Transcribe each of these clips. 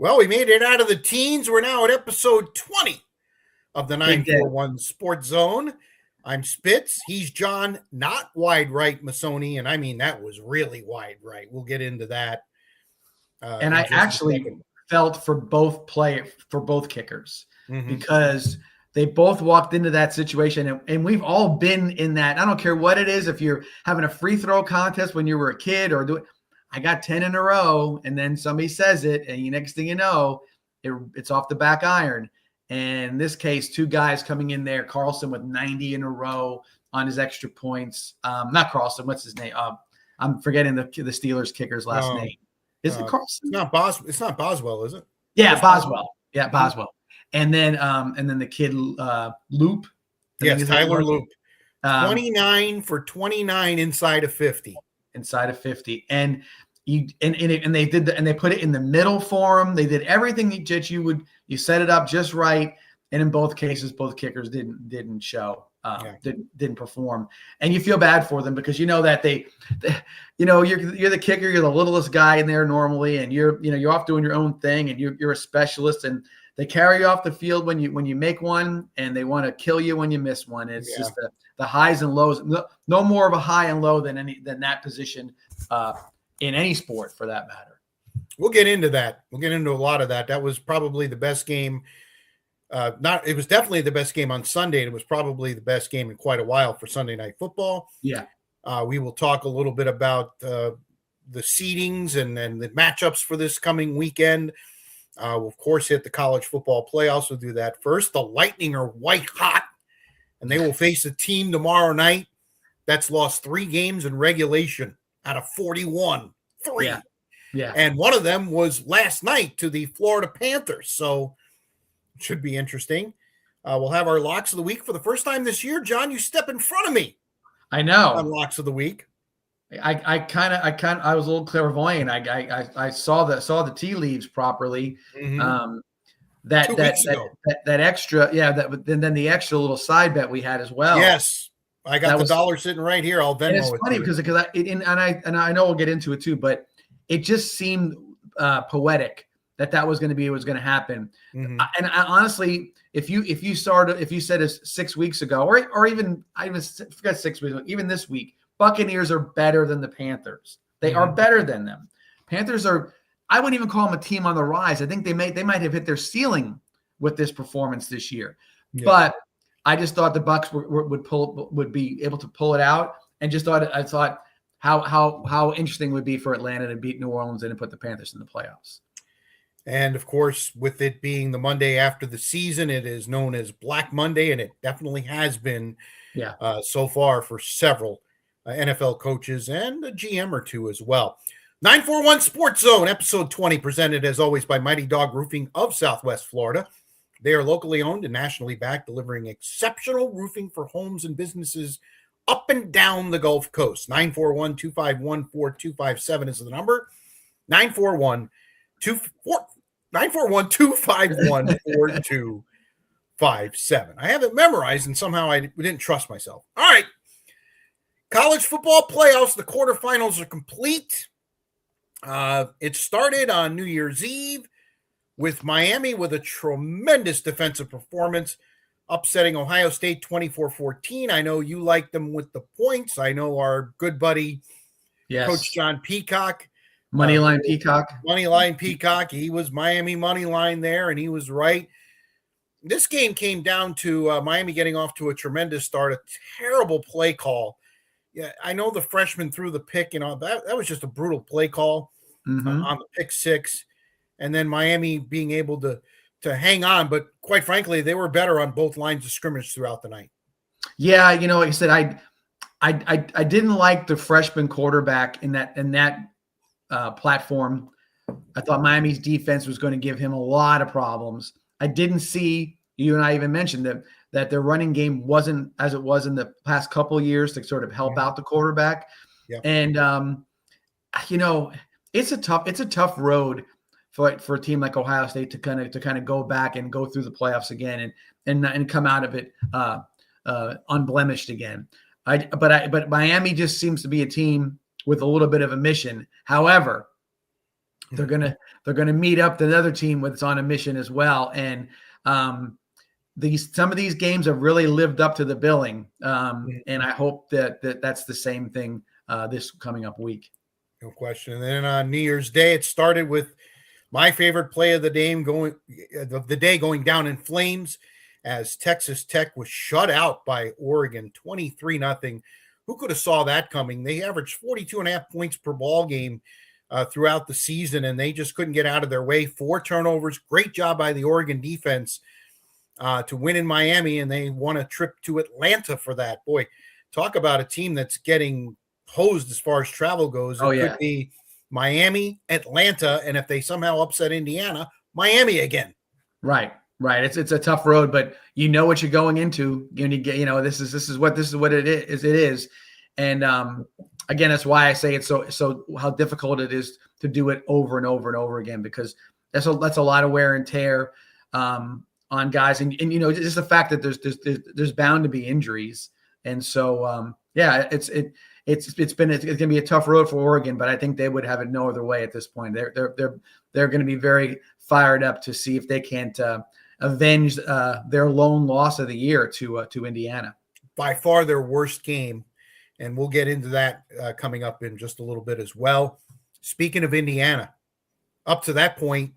Well, we made it out of the teens. We're now at episode 20 of the 941 Sports Zone. I'm Spitz. He's John, not wide right Masoni, and I mean that was really wide right. We'll get into that. And I actually felt for both kickers because they both walked into that situation, and we've all been in that. I don't care what it is. If you're having a free throw contest when you were a kid or I got 10 in a row, and then somebody says it, and next thing you know, it's off the back iron. And in this case, two guys coming in there, Carlson with 90 in a row on his extra points. Not Carlson, what's his name? I'm forgetting the Steelers kicker's last name. Is it Carlson? It's not Boswell, is it? Yeah, Boswell. Yeah, Boswell. And then the kid Loop. Yes, Tyler Loop. 29 for 29 inside of 50. Inside of 50. And they put it in the middle for him. They did everything that you set it up just right. And in both cases, both kickers didn't show, didn't perform. And you feel bad for them because you know that you're the kicker, you're the littlest guy in there normally, and you're off doing your own thing, and you're a specialist, and they carry you off the field when you make one, and they want to kill you when you miss one. It's just the highs and lows. No more of a high and low than that position in any sport for that matter. We'll get into that. We'll get into a lot of that. That was probably the best game. It was definitely the best game on Sunday. It was probably the best game in quite a while for Sunday Night Football. Yeah. We will talk a little bit about the seedings and the matchups for this coming weekend. We'll, of course, hit the college football playoffs. We'll do that first. The Lightning are white hot, and they will face a team tomorrow night that's lost 3 games in regulation out of 41. 3. Yeah. And one of them was last night to the Florida Panthers. So it should be interesting. We'll have our locks of the week for the first time this year. John, you step in front of me. I know. On locks of the week. I was a little clairvoyant. I saw the tea leaves properly. That extra, then the extra little side bet we had as well. Yes. I got the dollar sitting right here. I'll Venmo it. It's funny because I know we'll get into it too, but it just seemed poetic that was going to happen. And I honestly, if you said us 6 weeks ago, or even I forgot 6 weeks ago, even this week, Buccaneers are better than the Panthers. They are better than them. Panthers are. I wouldn't even call them a team on the rise. I think they might have hit their ceiling with this performance this year, but I just thought the Bucs would be able to pull it out, and I thought how interesting it would be for Atlanta to beat New Orleans and to put the Panthers in the playoffs. And of course, with it being the Monday after the season, it is known as Black Monday, and it definitely has been so far for several NFL coaches and a GM or two as well. 941 Sports Zone, episode 20, presented as always by Mighty Dog Roofing of Southwest Florida. They are locally owned and nationally backed, delivering exceptional roofing for homes and businesses up and down the Gulf Coast. 941-251-4257 is the number. 941-251-4257. I have it memorized, and somehow I didn't trust myself. All right. College football playoffs, the quarterfinals are complete. It started on New Year's Eve with Miami with a tremendous defensive performance, upsetting Ohio State 24-14. I know you like them with the points. I know our good buddy, Coach John Peacock. Moneyline Peacock. Moneyline Peacock. He was Miami moneyline there, and he was right. This game came down to Miami getting off to a tremendous start, a terrible play call. Yeah, I know the freshman threw the pick, that was just a brutal play call on the pick 6. And then Miami being able to hang on. But quite frankly, they were better on both lines of scrimmage throughout the night. Yeah, like I said, I didn't like the freshman quarterback in that platform. I thought Miami's defense was going to give him a lot of problems. I didn't see, you and I even mentioned that their running game wasn't as it was in the past couple of years to sort of help out the quarterback. Yep. And it's a tough road for a team like Ohio State to kind of go back and go through the playoffs again and come out of it unblemished again. But Miami just seems to be a team with a little bit of a mission. However, they're gonna meet up with another team that's on a mission as well. And some of these games have really lived up to the billing, and I hope that's the same thing this coming up week. No question. And then on New Year's Day, it started with my favorite play of the day going down in flames as Texas Tech was shut out by Oregon 23-0. Who could have saw that coming? They averaged 42.5 points per ball game throughout the season, and they just couldn't get out of their way. 4 turnovers. Great job by the Oregon defense to win in Miami, and they won a trip to Atlanta for that. Boy, talk about a team that's getting hosed as far as travel goes. Could be Miami, Atlanta, and if they somehow upset Indiana, Miami again. Right. It's a tough road, but you know what you're going into. This is what it is. And again, that's why I say it's so how difficult it is to do it over and over and over again, because that's a lot of wear and tear on guys, and just the fact that there's bound to be injuries, and so it's going to be a tough road for Oregon, but I think they would have it no other way at this point. They're going to be very fired up to see if they can't avenge their lone loss of the year to Indiana. By far their worst game, and we'll get into that coming up in just a little bit as well. Speaking of Indiana, up to that point,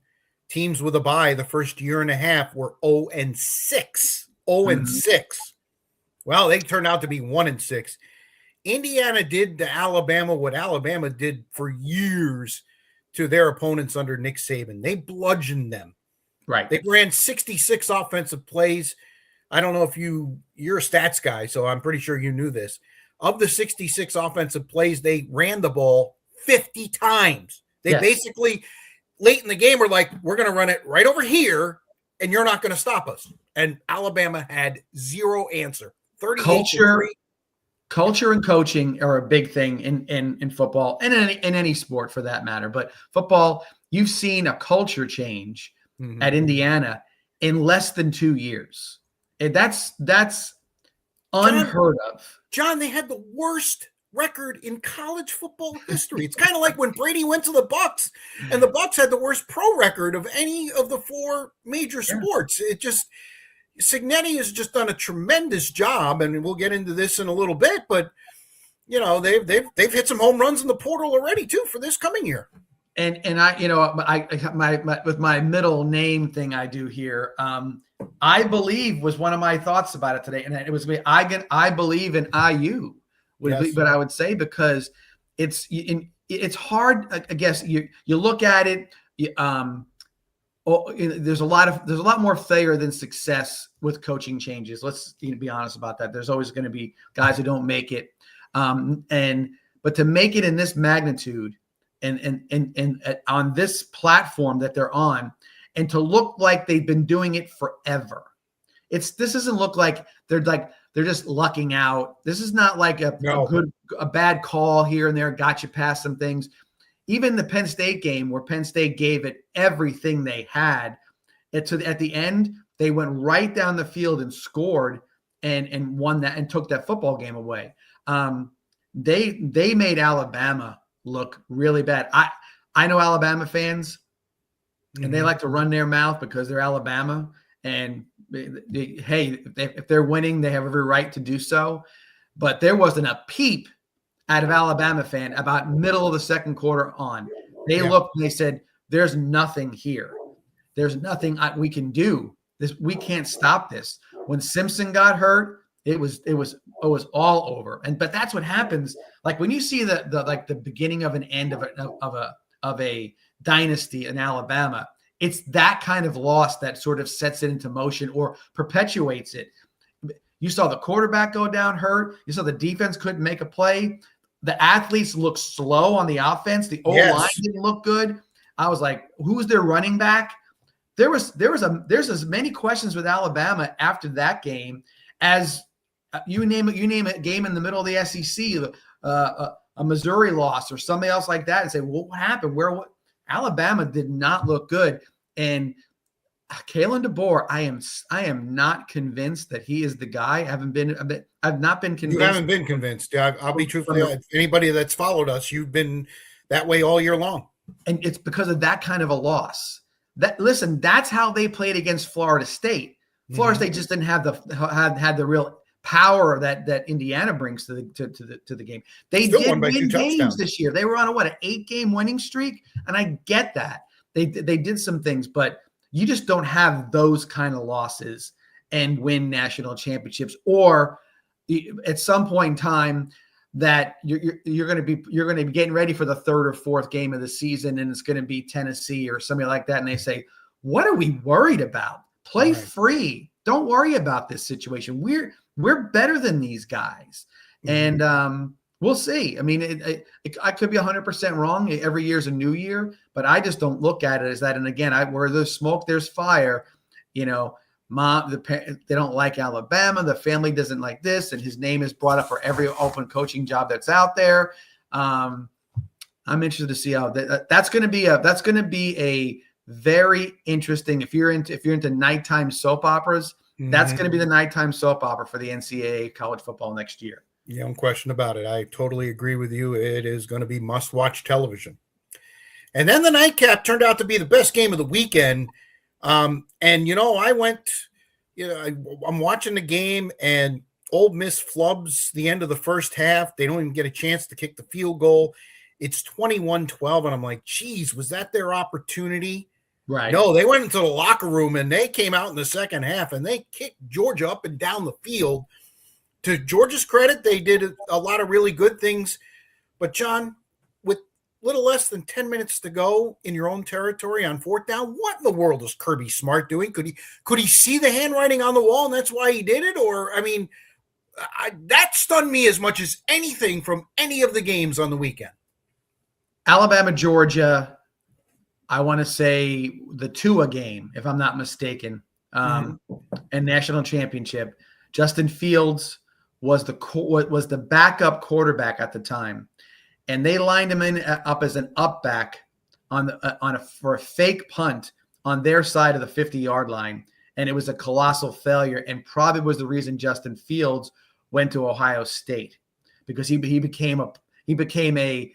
teams with a bye the first year and a half were 0-6. 0-6. Well, they turned out to be 1-6. Indiana did to Alabama what Alabama did for years to their opponents under Nick Saban. They bludgeoned them. Right. They ran 66 offensive plays. I don't know if you're a stats guy, so I'm pretty sure you knew this. Of the 66 offensive plays, they ran the ball 50 times. They basically, late in the game, were like, we're going to run it right over here, and you're not going to stop us. And Alabama had zero answer. Culture and coaching are a big thing in football and in any sport for that matter. But football, you've seen a culture change at Indiana in less than 2 years. And that's unheard of. John, they had the worst record in college football history. It's kind of like when Brady went to the Bucs, and the Bucs had the worst pro record of any of the 4 major sports. Cignetti has just done a tremendous job, and we'll get into this in a little bit, but they've hit some home runs in the portal already too for this coming year. And I with my middle name thing I do here, I believe was one of my thoughts about it today, and it was I believe in IU, but I would say because it's hard. I guess you look at it. There's a lot more failure than success with coaching changes. Let's be honest about that. There's always going to be guys who don't make it, but to make it in this magnitude and on this platform that they're on, and to look like they've been doing it forever. This doesn't look like they're just lucking out. This is not like a bad call here and there got you past some things. Even the Penn State game where Penn State gave it everything they had, at the end, they went right down the field and scored and won that and took that football game away. They made Alabama look really bad. I know Alabama fans, and they like to run their mouth because they're Alabama. And if they're winning, they have every right to do so. But there wasn't a peep out of Alabama fan about middle of the second quarter on. They looked and they said, there's nothing here. There's nothing we can do. We can't stop this. When Simpson got hurt, it was all over. But that's what happens. Like when you see the beginning of an end of a dynasty in Alabama, it's that kind of loss that sort of sets it into motion or perpetuates it. You saw the quarterback go down hurt. You saw the defense couldn't make a play. The athletes looked slow on the offense. The O-line didn't look good. I was like, who's their running back? There's as many questions with Alabama after that game as you name a game in the middle of the SEC, a Missouri loss or something else like that, and say, well, what happened? Alabama did not look good. And Kalen DeBoer, I am not convinced that he is the guy. I've not been convinced. You haven't been convinced. I'll be truthful. Anybody that's followed us, you've been that way all year long. And it's because of that kind of a loss. That's how they played against Florida State. Florida State just didn't have the real power that Indiana brings to the game. They Still did won by win 2 games touchdowns. this year. They were on an 8-game winning streak, and I get that. They did some things, but you just don't have those kind of losses and win national championships, or at some point in time that you're going to be getting ready for the 3rd or 4th game of the season, and it's going to be Tennessee or somebody like that, and they say, "What are we worried about? Play free. Don't worry about this situation. We're better than these guys." And we'll see. I mean, I could be 100% wrong. Every year's a new year, but I just don't look at it as that. And again, where there's smoke, there's fire. You know, they don't like Alabama. The family doesn't like this, and his name is brought up for every open coaching job that's out there. I'm interested to see how that's going to be. That's going to be a very interesting. If you're into nighttime soap operas, that's going to be the nighttime soap opera for the NCAA college football next year. Yeah, no question about it. I totally agree with you. It is going to be must-watch television. And then the nightcap turned out to be the best game of the weekend. And, I went, I'm watching the game, and Ole Miss flubs the end of the first half. They don't even get a chance to kick the field goal. It's 21-12, and I'm like, geez, was that their opportunity? Right. No, they went into the locker room, and they came out in the second half, and they kicked Georgia up and down the field. To Georgia's credit, they did a lot of really good things. But, John, with little less than 10 minutes to go in your own territory on 4th down, what in the world is Kirby Smart doing? Could he see the handwriting on the wall, and that's why he did it? Or, I mean, that stunned me as much as anything from any of the games on the weekend. Alabama, Georgia, I want to say the Tua game, if I'm not mistaken, and national championship. Justin Fields was the backup quarterback at the time, and they lined him up as an up back for a fake punt on their side of the 50-yard line, and it was a colossal failure, and probably was the reason Justin Fields went to Ohio State, because he became a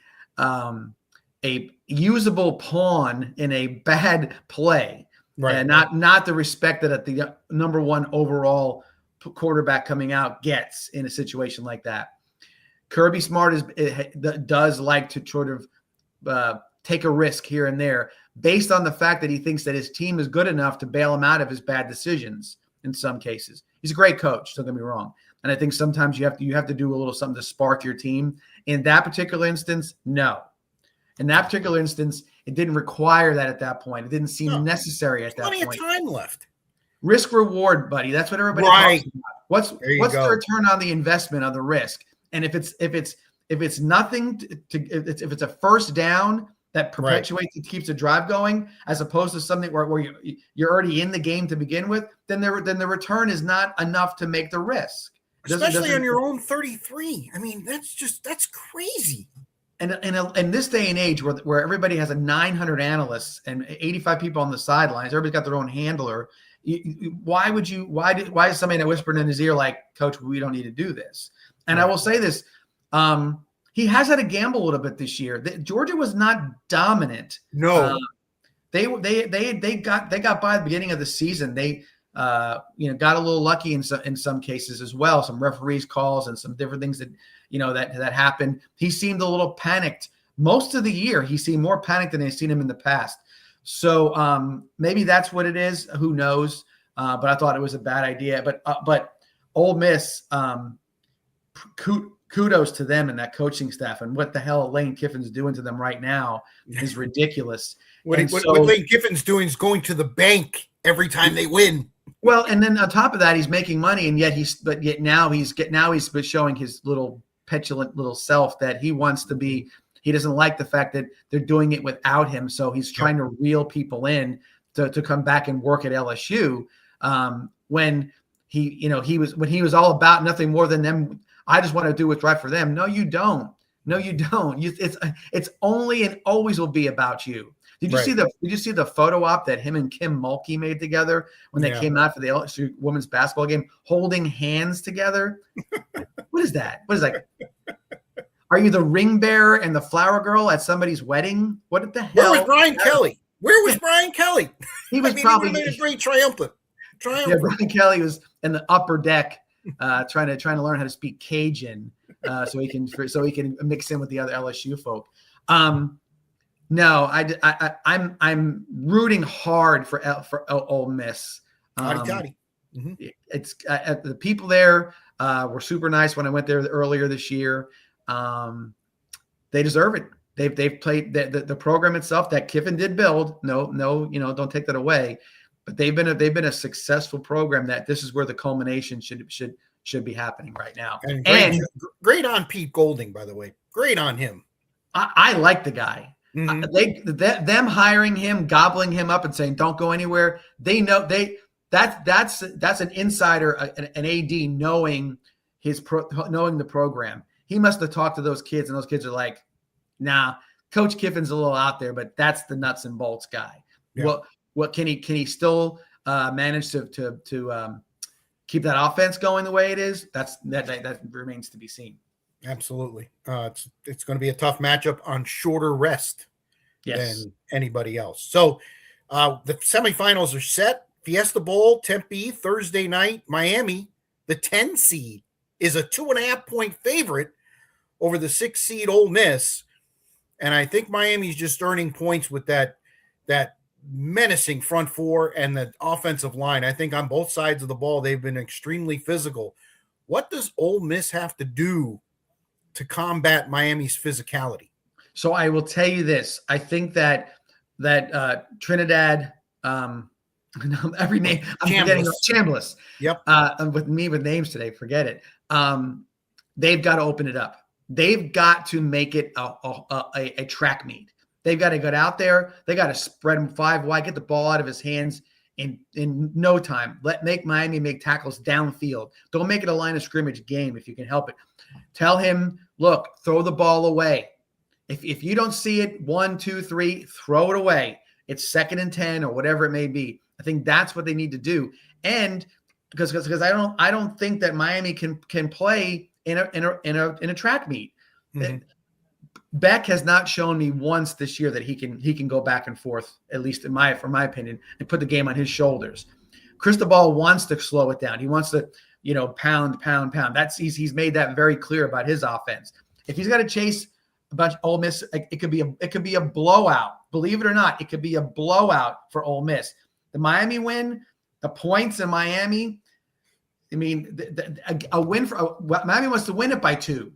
usable pawn in a bad play, right? And not the respect that the number 1 overall quarterback coming out gets in a situation like that. Kirby Smart does like to sort of take a risk here and there based on the fact that he thinks that his team is good enough to bail him out of his bad decisions in some cases. He's a great coach, don't get me wrong. And I think sometimes you have to do a little something to spark your team. In that particular instance, no. In that particular instance, it didn't require that at that point. It didn't seem necessary at that point. Plenty of time left. Risk reward, buddy. That's what everybody talks about. What's the return on the investment of the risk? And if it's nothing if it's a first down that perpetuates and keeps the drive going, as opposed to something where you're already in the game to begin with, then the return is not enough to make the risk. Especially on your own 33. I mean, that's crazy. And in this day and age where everybody has a 900 analysts and 85 people on the sidelines, everybody's got their own handler. Why is somebody that whispered in his ear like, "Coach, we don't need to do this"? And I will say this: he has had to gamble a little bit this year. Georgia was not dominant. No, they got by at the beginning of the season. They got a little lucky in some cases as well. Some referees calls and some different things that happened. He seemed a little panicked most of the year. He seemed more panicked than I've seen him in the past. So maybe that's what it is. Who knows? But I thought it was a bad idea. But Ole Miss, kudos to them and that coaching staff. And what the hell Lane Kiffin's doing to them right now is ridiculous. What Lane Kiffin's doing is going to the bank every time they win. Well, and then on top of that, he's making money, and yet now he's showing his little petulant little self that he wants to be. He doesn't like the fact that they're doing it without him, so he's trying to reel people in to come back and work at LSU. When he was all about nothing more than them. I just want to do what's right for them. No, you don't. It's only and always will be about you. Did you see the photo op that him and Kim Mulkey made together when they came out for the LSU women's basketball game, holding hands together? What is that? Are you the ring bearer and the flower girl at somebody's wedding? What the Where hell? was Brian Kelly? Where was Brian Kelly? He was I mean, probably he would have made a great triumphant. Yeah, Brian Kelly was in the upper deck, trying to learn how to speak Cajun, so he can mix in with the other LSU folk. No, I'm rooting hard for Ole Miss. It's the people there were super nice when I went there earlier this year. They deserve it. They've played the program itself that Kiffin did build. No, don't take that away. But they've been a successful program that this is where the culmination should be happening right now. And great on Pete Golding, by the way. Great on him. I like the guy. Mm-hmm. Them hiring him, gobbling him up, and saying don't go anywhere. They know that's an insider, an AD knowing knowing the program. He must have talked to those kids, and those kids are like, nah, Coach Kiffin's a little out there, but that's the nuts and bolts guy. Yeah. What can he still manage to keep that offense going the way it is? That remains to be seen. Absolutely. It's going to be a tough matchup on shorter rest than anybody else. So the semifinals are set. Fiesta Bowl, Tempe, Thursday night. Miami, the 10 seed, is a 2.5-point favorite over the 6 seed Ole Miss. And I think Miami's just earning points with that menacing front four and the offensive line. I think on both sides of the ball, they've been extremely physical. What does Ole Miss have to do to combat Miami's physicality? So I will tell you this. I think that Trinidad, every name I'm forgetting, Chambliss. Yep. With names today, forget it. They've got to open it up. They've got to make it a track meet. They've got to get out there. They got to spread him 5 wide, get the ball out of his hands in no time. Make Miami make tackles downfield. Don't make it a line of scrimmage game if you can help it. Tell him, look, throw the ball away. If you don't see it, 1, 2, 3, throw it away. It's 2nd and 10 or whatever it may be. I think that's what they need to do. And because I don't think that Miami can play in a track meet. Mm-hmm. Beck has not shown me once this year that he can go back and forth, at least for my opinion, and put the game on his shoulders. Cristobal wants to slow it down. He wants to, pound. He's made that very clear about his offense. If he's got to chase a bunch of Ole Miss, it could be a blowout. Believe it or not, it could be a blowout for Ole Miss. The Miami win, the points in Miami. I mean, a win Miami wants to win it by 2.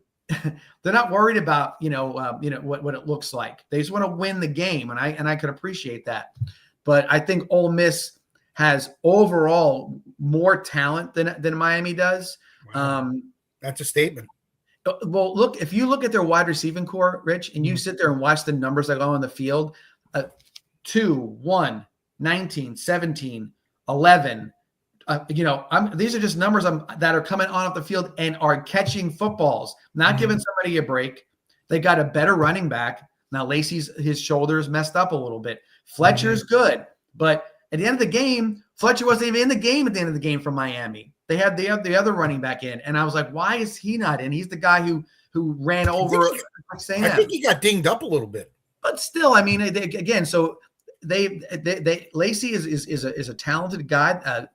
They're not worried about what it looks like. They just want to win the game, and I could appreciate that. But I think Ole Miss has overall more talent than Miami does. Wow. That's a statement. Well, look, if you look at their wide receiving core, Rich, and you sit there and watch the numbers that go on the field, 2, 1, 19, 17, 11. These are just numbers that are coming on off the field and are catching footballs, not giving somebody a break. They got a better running back. Now his shoulders messed up a little bit. Fletcher's good, but at the end of the game, Fletcher wasn't even in the game at the end of the game for Miami. They had the other running back in, and I was like, why is he not in? He's the guy who ran over. I think he got dinged up a little bit, but still, I mean, again, so Lacey is a talented guy.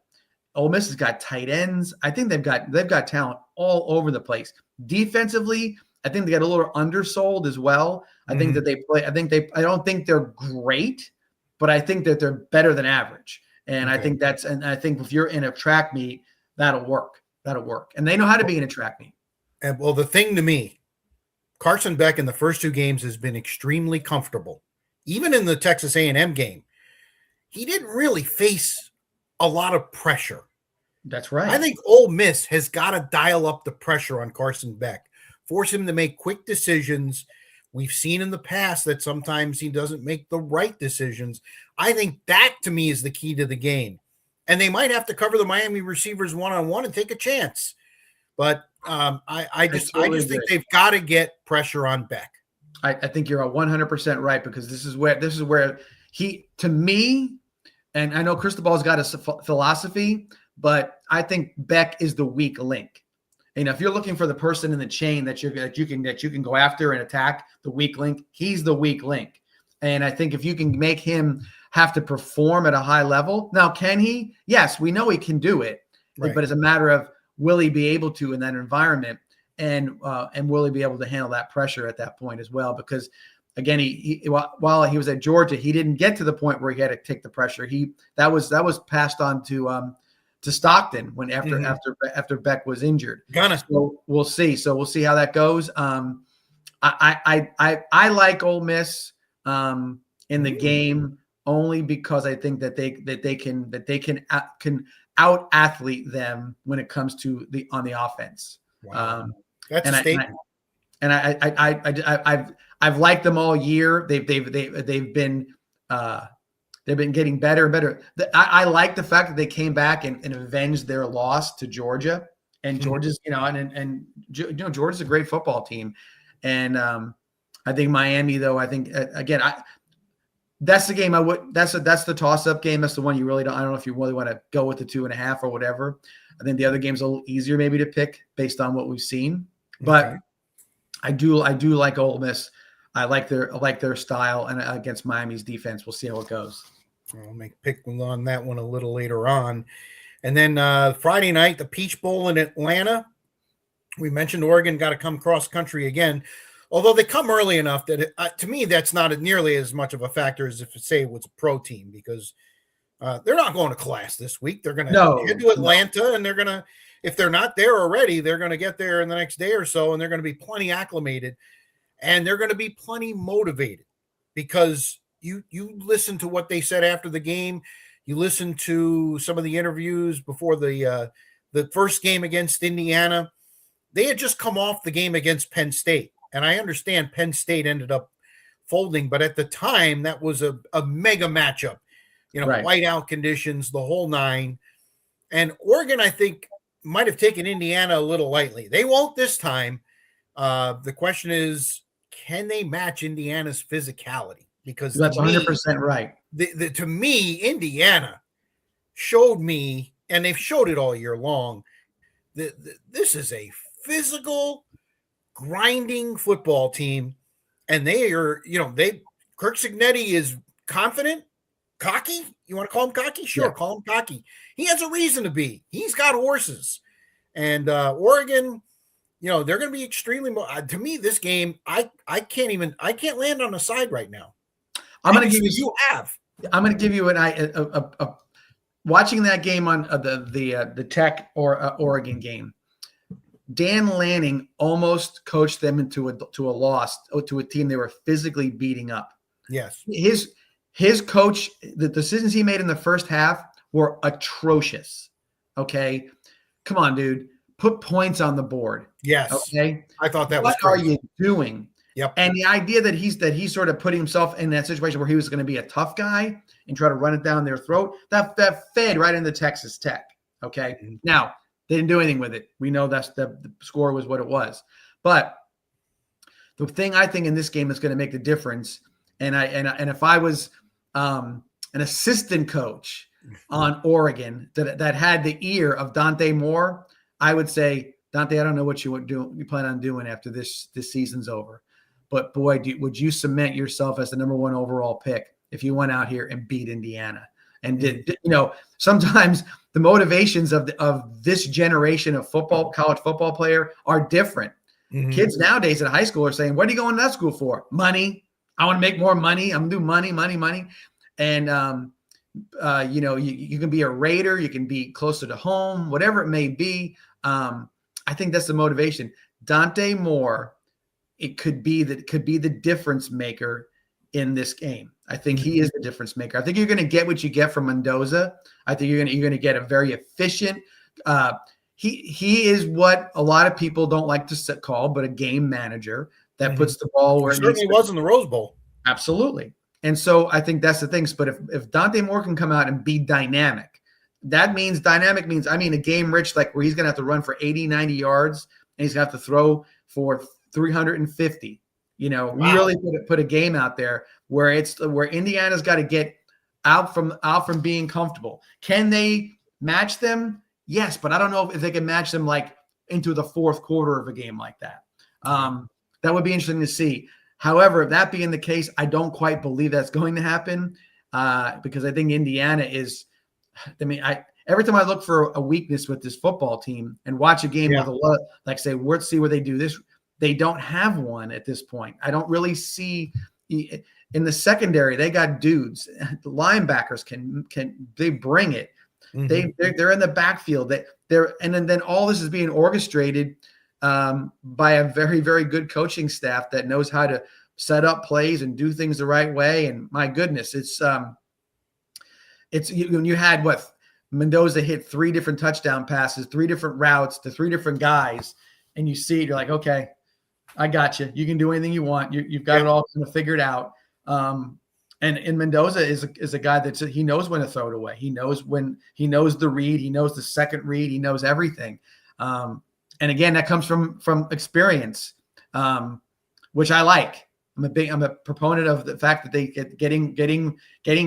Ole Miss has got tight ends. I think they've got talent all over the place. Defensively, I think they got a little undersold as well. I think that they play. I don't think they're great, but I think that they're better than average. And I think I think if you're in a track meet, that'll work. And they know how to be in a track meet. And well, the thing to me, Carson Beck in the first 2 games has been extremely comfortable. Even in the Texas A&M game, he didn't really face a lot of pressure. That's right. I think Ole Miss has got to dial up the pressure on Carson Beck, force him to make quick decisions. We've seen in the past that sometimes he doesn't make the right decisions. I think that, to me, is the key to the game. And they might have to cover the Miami receivers one-on-one and take a chance. But I just think they've got to get pressure on Beck. I think you're 100% right, because this is where he, to me, and I know Cristobal's got a philosophy, but I think Beck is the weak link. if you're looking for the person in the chain that you can go after and attack, the weak link, he's the weak link. And I think if you can make him have to perform at a high level, now can he? Yes, we know he can do it, Right. but it's a matter of will he be able to in that environment, and will he be able to handle that pressure at that point as well? Because again, while he was at Georgia, he didn't get to the point where he had to take the pressure. That was passed on to Stockton when after Beck was injured. So we'll see. So we'll see how that goes. I like Ole Miss in the game only because I think that they can out athlete them when it comes to on the offense. Wow. That's a statement. I've liked them all year. They've been getting better and better. I like the fact that they came back and avenged their loss to Georgia. And Georgia's, Georgia's a great football team. And I think Miami, though, I think again, that's the game that's the toss-up game. That's the one you really don't. I don't know if you really want to go with the 2.5 or whatever. I think the other game's a little easier maybe to pick based on what we've seen. But I do like Ole Miss. I like their style, and against Miami's defense, we'll see how it goes. I'll pick on that one a little later on. And then Friday night, the Peach Bowl in Atlanta. We mentioned Oregon got to come cross country again, although they come early enough that to me that's not nearly as much of a factor as if say it was a pro team, because they're not going to class this week. They're going to head to Atlanta, and they're going to, if they're not there already, they're going to get there in the next day or so, and they're going to be plenty acclimated, and they're going to be plenty motivated, because you listen to what they said after the game. You listen to some of the interviews before the first game against Indiana. They had just come off the game against Penn State, and I understand Penn State ended up folding, but at the time that was a mega matchup, whiteout conditions, the whole nine. And Oregon, I think, might have taken Indiana a little lightly. They won't this time. The question is, can they match Indiana's physicality? Because that's 100% right. To me, Indiana showed me, and they've showed it all year long, this is a physical, grinding football team, and they are, Kirk Cignetti is confident, cocky. You want to call him cocky? Sure, yeah. Call him cocky. He has a reason to be. He's got horses. And Oregon, they're going to be extremely. To me, this game, I can't land on a side right now. I'm going to give you a watching that game on the Tech or Oregon game. Dan Lanning almost coached them into a loss to a team they were physically beating up. Yes, his coach, the decisions he made in the first half were atrocious. Okay, come on, dude, put points on the board. Yes, okay. I thought that was crazy. What are you doing? Yep. And the idea that he's sort of putting himself in that situation where he was going to be a tough guy and try to run it down their throat, that fed right into Texas Tech. Okay. Mm-hmm. Now, they didn't do anything with it. We know that's the score was what it was. But the thing I think in this game is going to make the difference, and if I was an assistant coach on Oregon that had the ear of Dante Moore, I would say, Dante, I don't know what you plan on doing after this season's over. But boy, would you cement yourself as the number 1 overall pick if you went out here and beat Indiana? And sometimes the motivations of this generation of college football player are different. Mm-hmm. Kids nowadays at high school are saying, "What are you going to that school for? Money. I want to make more money. I'm going to do money." And you can be a Raider, you can be closer to home, whatever it may be. I think that's the motivation. Dante Moore, it could be the difference maker in this game. I think he is the difference maker. I think you're going to get what you get from Mendoza. I think you're going to get a very efficient. He is what a lot of people don't like to call, but a game manager that puts the ball where it certainly was in the Rose Bowl. Absolutely. And so I think that's the thing. But if Dante Moore can come out and be dynamic, that means a game rich, like where he's going to have to run for 80, 90 yards and he's going to have to throw for 350. Wow. Really put a game out there where Indiana's got to get out from being comfortable. Can they match them? Yes, but I don't know if they can match them like into the fourth quarter of a game like that. That would be interesting to see. However, if that being the case, I don't quite believe that's going to happen because I think Indiana is. I mean, every time I look for a weakness with this football team and watch a game with a lot, like say, let's see where they do this. They don't have one at this point. I don't really see in the secondary. They got dudes. The linebackers can they bring it. They're in the backfield. And then all this is being orchestrated by a very, very good coaching staff that knows how to set up plays and do things the right way. And my goodness, it's when you had Mendoza hit 3 different touchdown passes, 3 different routes to 3 different guys, and you see it, you're like, okay, I got you. You can do anything you want. You've got it all kind of figured out. And Mendoza is a guy he knows when to throw it away. He knows the read. He knows the second read. He knows everything. And again, that comes from experience, which I like. I'm a proponent of the fact that they getting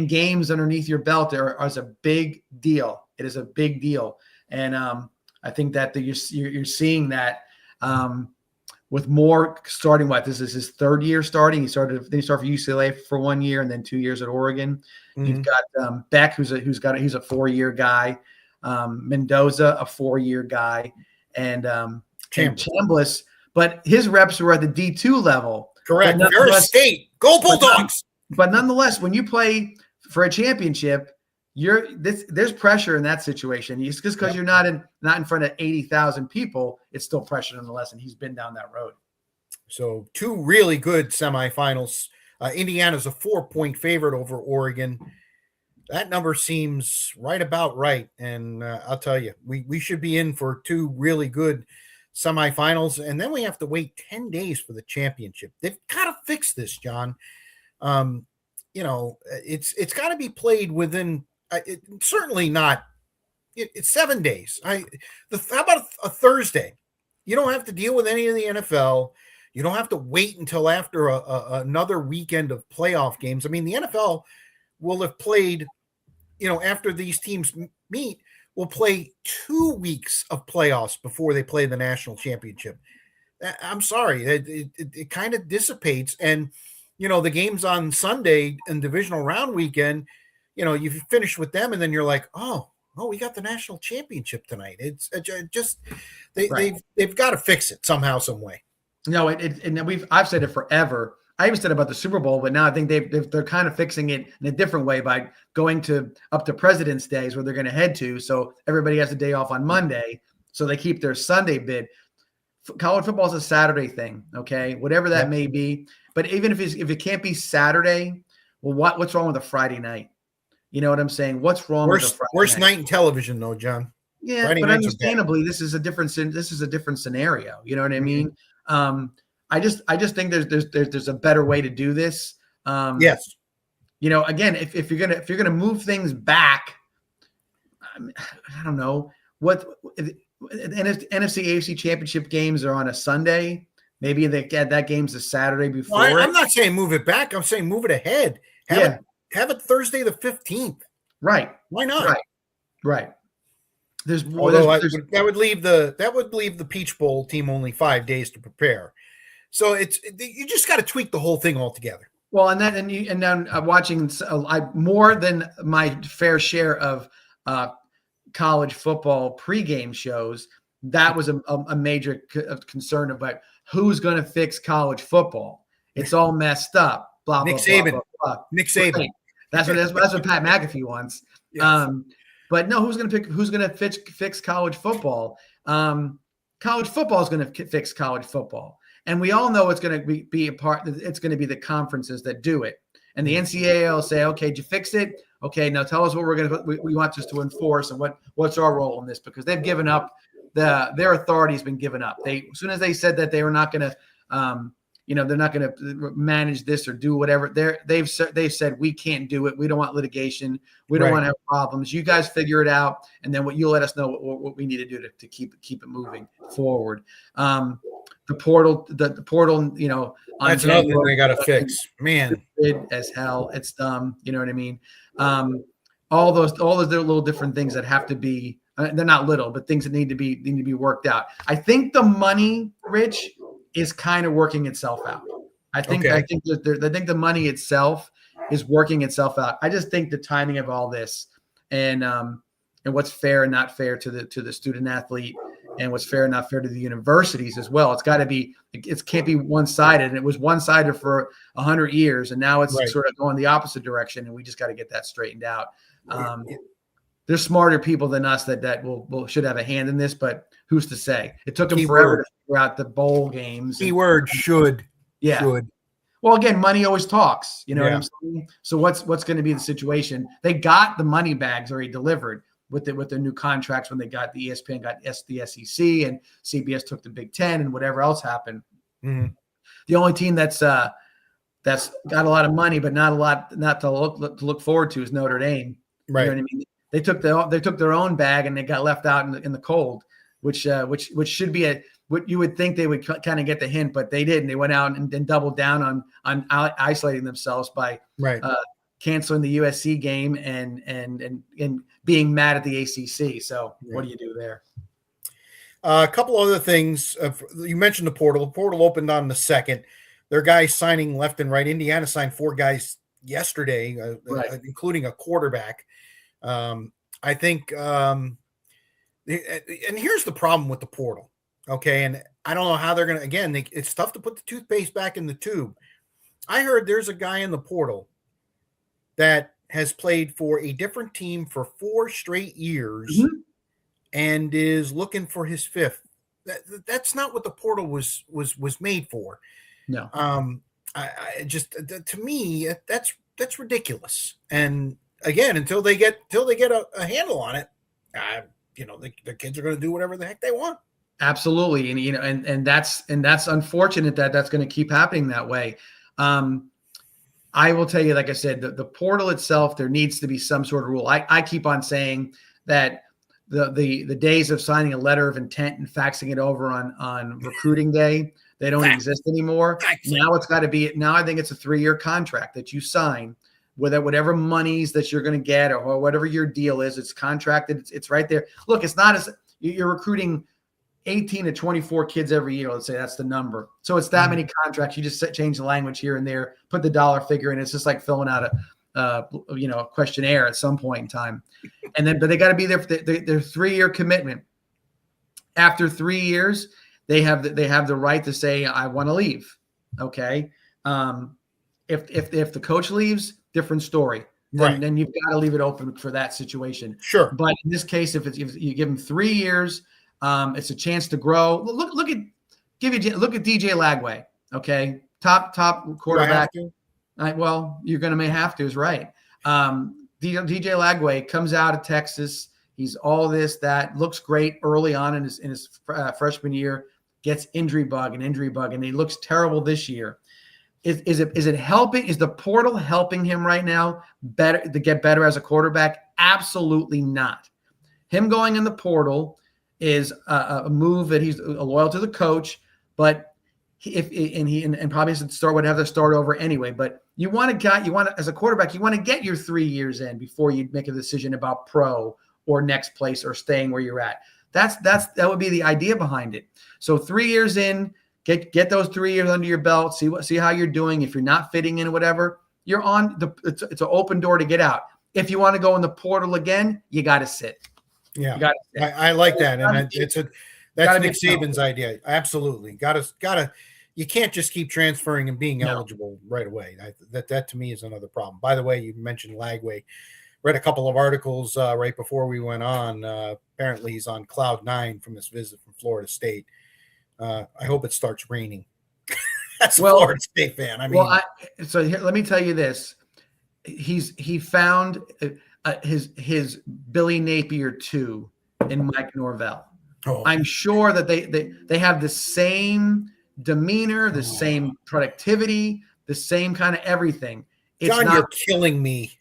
games underneath your belt is a big deal. It is a big deal, and I think that you're seeing that with Moore starting. This is his 3rd year starting. He started for UCLA for 1 year and then 2 years at Oregon. You've got Beck, he's a 4-year guy. Mendoza, a 4-year guy, and Chambliss. But his reps were at the D2 level. Correct. Ferris State. Go Bulldogs. But nonetheless, when you play for a championship, there's pressure in that situation. Just because you're not in front of 80,000 people, it's still pressure nonetheless. And he's been down that road. So 2 really good semifinals. Indiana's a 4-point favorite over Oregon. That number seems right about right. And I'll tell you, we should be in for 2 really good semifinals, and then we have to wait 10 days for the championship. They've got to fix this, John. It's got to be played within certainly not. It's 7 days. How about a Thursday? You don't have to deal with any of the NFL. You don't have to wait until after another weekend of playoff games. I mean, the NFL will have played, after these teams meet, will play 2 weeks of playoffs before they play the national championship. I'm sorry. It kind of dissipates. And, the games on Sunday and divisional round weekend, you finish with them and then you're like, oh, we got the national championship tonight. It's just, they've got to fix it somehow, some way. No, I've said it forever. I even said about the Super Bowl, but now I think they're kind of fixing it in a different way by going up to President's Day is where they're going to head to. So everybody has a day off on Monday, so they keep their Sunday bid. College football is a Saturday thing, okay? Whatever that may be. But even if it can't be Saturday, well, what's wrong with a Friday night? You know what I'm saying? What's wrong with a Friday worst night in television, though, John? Yeah, Friday, but understandably, this is a different scenario. You know what I mean? I just think there's a better way to do this. Yes. Again, if you're gonna move things back, I don't know what NFC AFC championship games are on a Sunday. Maybe that game's a Saturday before. Well, I'm not saying move it back. I'm saying move it ahead. Have it Thursday the 15th. Right. Why not? Right. That would leave the Peach Bowl team only 5 days to prepare. So you just got to tweak the whole thing altogether. Well, and now watching more than my fair share of college football pregame shows. That was a major concern about who's going to fix college football. It's all messed up. Blah Nick blah Saban. blah, blah, blah. Nick Saban. Right. That's what Pat McAfee wants. Yes. But no, who's going to fix college football? College football is going to fix college football. And we all know it's going to be a part. It's going to be the conferences that do it, and the NCAA will say, "Okay, did you fix it? Okay, now tell us what we want this to enforce, and what's our role in this?" Because they've given up their authority has been given up. As soon as they said that they were not going to, they're not going to manage this or do whatever. They've said we can't do it. We don't want litigation. We don't want to have problems. You guys figure it out, and then you'll let us know what we need to do to keep it moving forward. The portal, that's another thing they got to fix, man. As hell, it's dumb. You know what I mean? All those little different things that have to be. They're not little, but things that need to be worked out. I think the money, Rich, is kind of working itself out. I think the money itself is working itself out. I just think the timing of all this and what's fair and not fair to the student athlete, and what's fair and not fair to the universities as well. It's got to be. It can't be one-sided. And it was one-sided for 100 years, and now it's sort of going the opposite direction. And we just got to get that straightened out. There's smarter people than us that should have a hand in this, but who's to say? It took them forever to figure out the bowl games. Keyword should. Yeah. Should. Well, again, money always talks. You know what I'm saying? So what's going to be the situation? They got the money bags already delivered with the new contracts when they got the ESPN got the SEC, and CBS took the Big Ten, and whatever else happened. Mm-hmm. The only team that's got a lot of money but not to look forward to is Notre Dame. Right. You know what I mean? They took their own bag and they got left out in the cold, which should be what you would think they would kind of get the hint, but they didn't. They went out and doubled down on isolating themselves by canceling the USC game and being mad at the ACC. So what do you do there? A couple other things. You mentioned the portal. The portal opened on the 2nd. There are guys signing left and right. Indiana signed 4 guys yesterday, including a quarterback. I think, and here's the problem with the portal. Okay. And I don't know how they're going to, again, it's tough to put the toothpaste back in the tube. I heard there's a guy in the portal that has played for a different team for 4 straight years and is looking for his 5th. That's not what the portal was made for. No. I just, to me, that's ridiculous. And again, until they get a handle on it, the kids are going to do whatever the heck they want. Absolutely. And and that's unfortunate that that's going to keep happening that way. I will tell you, like I said, the portal itself, there needs to be some sort of rule. I keep on saying that the days of signing a letter of intent and faxing it over on recruiting day, they don't exist anymore. Now it's got to be. Now I think it's a 3-year contract that you sign with whatever monies that you're going to get or whatever your deal is. It's contracted. It's right there. Look, it's not as you're recruiting 18 to 24 kids every year. Let's say that's the number. So it's that many contracts. You just change the language here and there, put the dollar figure in. It's just like filling out a questionnaire at some point in time. But they got to be there for their 3-year commitment. After 3 years, they have the right to say, I want to leave. Okay. If the coach leaves, different story. Then you've got to leave it open for that situation. Sure. But in this case, if you give them 3 years, it's a chance to grow. Look at DJ Lagway. Okay. Top quarterback. You're going to have to is right. DJ Lagway comes out of Texas. He's all this, that looks great early on in his freshman year, gets injury bug, and he looks terrible this year. Is it helping? Is the portal helping him right now to get better as a quarterback? Absolutely not. Him going in the portal is a move that he's loyal to the coach, but he probably would have to start over anyway. But as a quarterback, you want to get your 3 years in before you make a decision about pro or next place or staying where you're at. That would be the idea behind it. So 3 years in, get those 3 years under your belt. See how you're doing. If you're not fitting in or whatever, you're on it's an open door to get out. If you want to go in the portal again, you got to sit. Yeah, I like that, and that's Nick Saban's idea. Absolutely, gotta. You can't just keep transferring and being eligible right away. That to me is another problem. By the way, you mentioned Lagway. Read a couple of articles right before we went on. Apparently, he's on cloud 9 from this visit from Florida State. I hope it starts raining. That's a Florida State fan. I mean, so here, let me tell you this: he found his Billy Napier 2 in Mike Norvell. I'm sure that they have the same demeanor, the same productivity, the same kind of everything. You're killing me.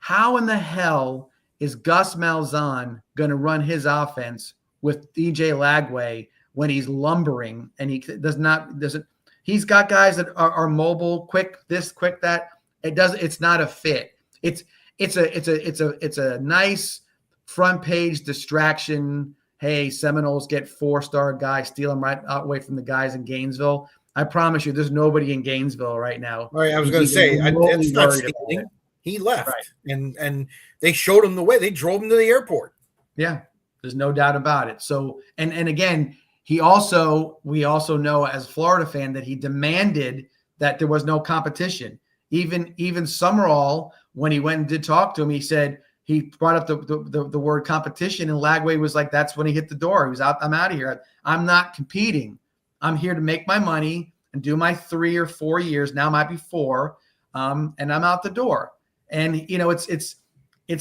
How in the hell is Gus Malzahn going to run his offense with DJ Lagway when he's lumbering and he doesn't? He's got guys that are mobile, quick this, quick that. It's not a fit. It's a nice front page distraction. Hey, Seminoles get 4-star guys, steal them right away from the guys in Gainesville. I promise you, there's nobody in Gainesville right now. Right, I was going to say, it's not stealing. He left, and they showed him the way. They drove him to the airport. Yeah, there's no doubt about it. So, and again, we also know as a Florida fan that he demanded that there was no competition. Even Summerall, when he went and did talk to him, he said he brought up the word competition, and Lagway was like, that's when he hit the door. He was out. I'm out of here. I'm not competing. I'm here to make my money and do my 3 or 4 years. Now it might be 4, and I'm out the door. And it's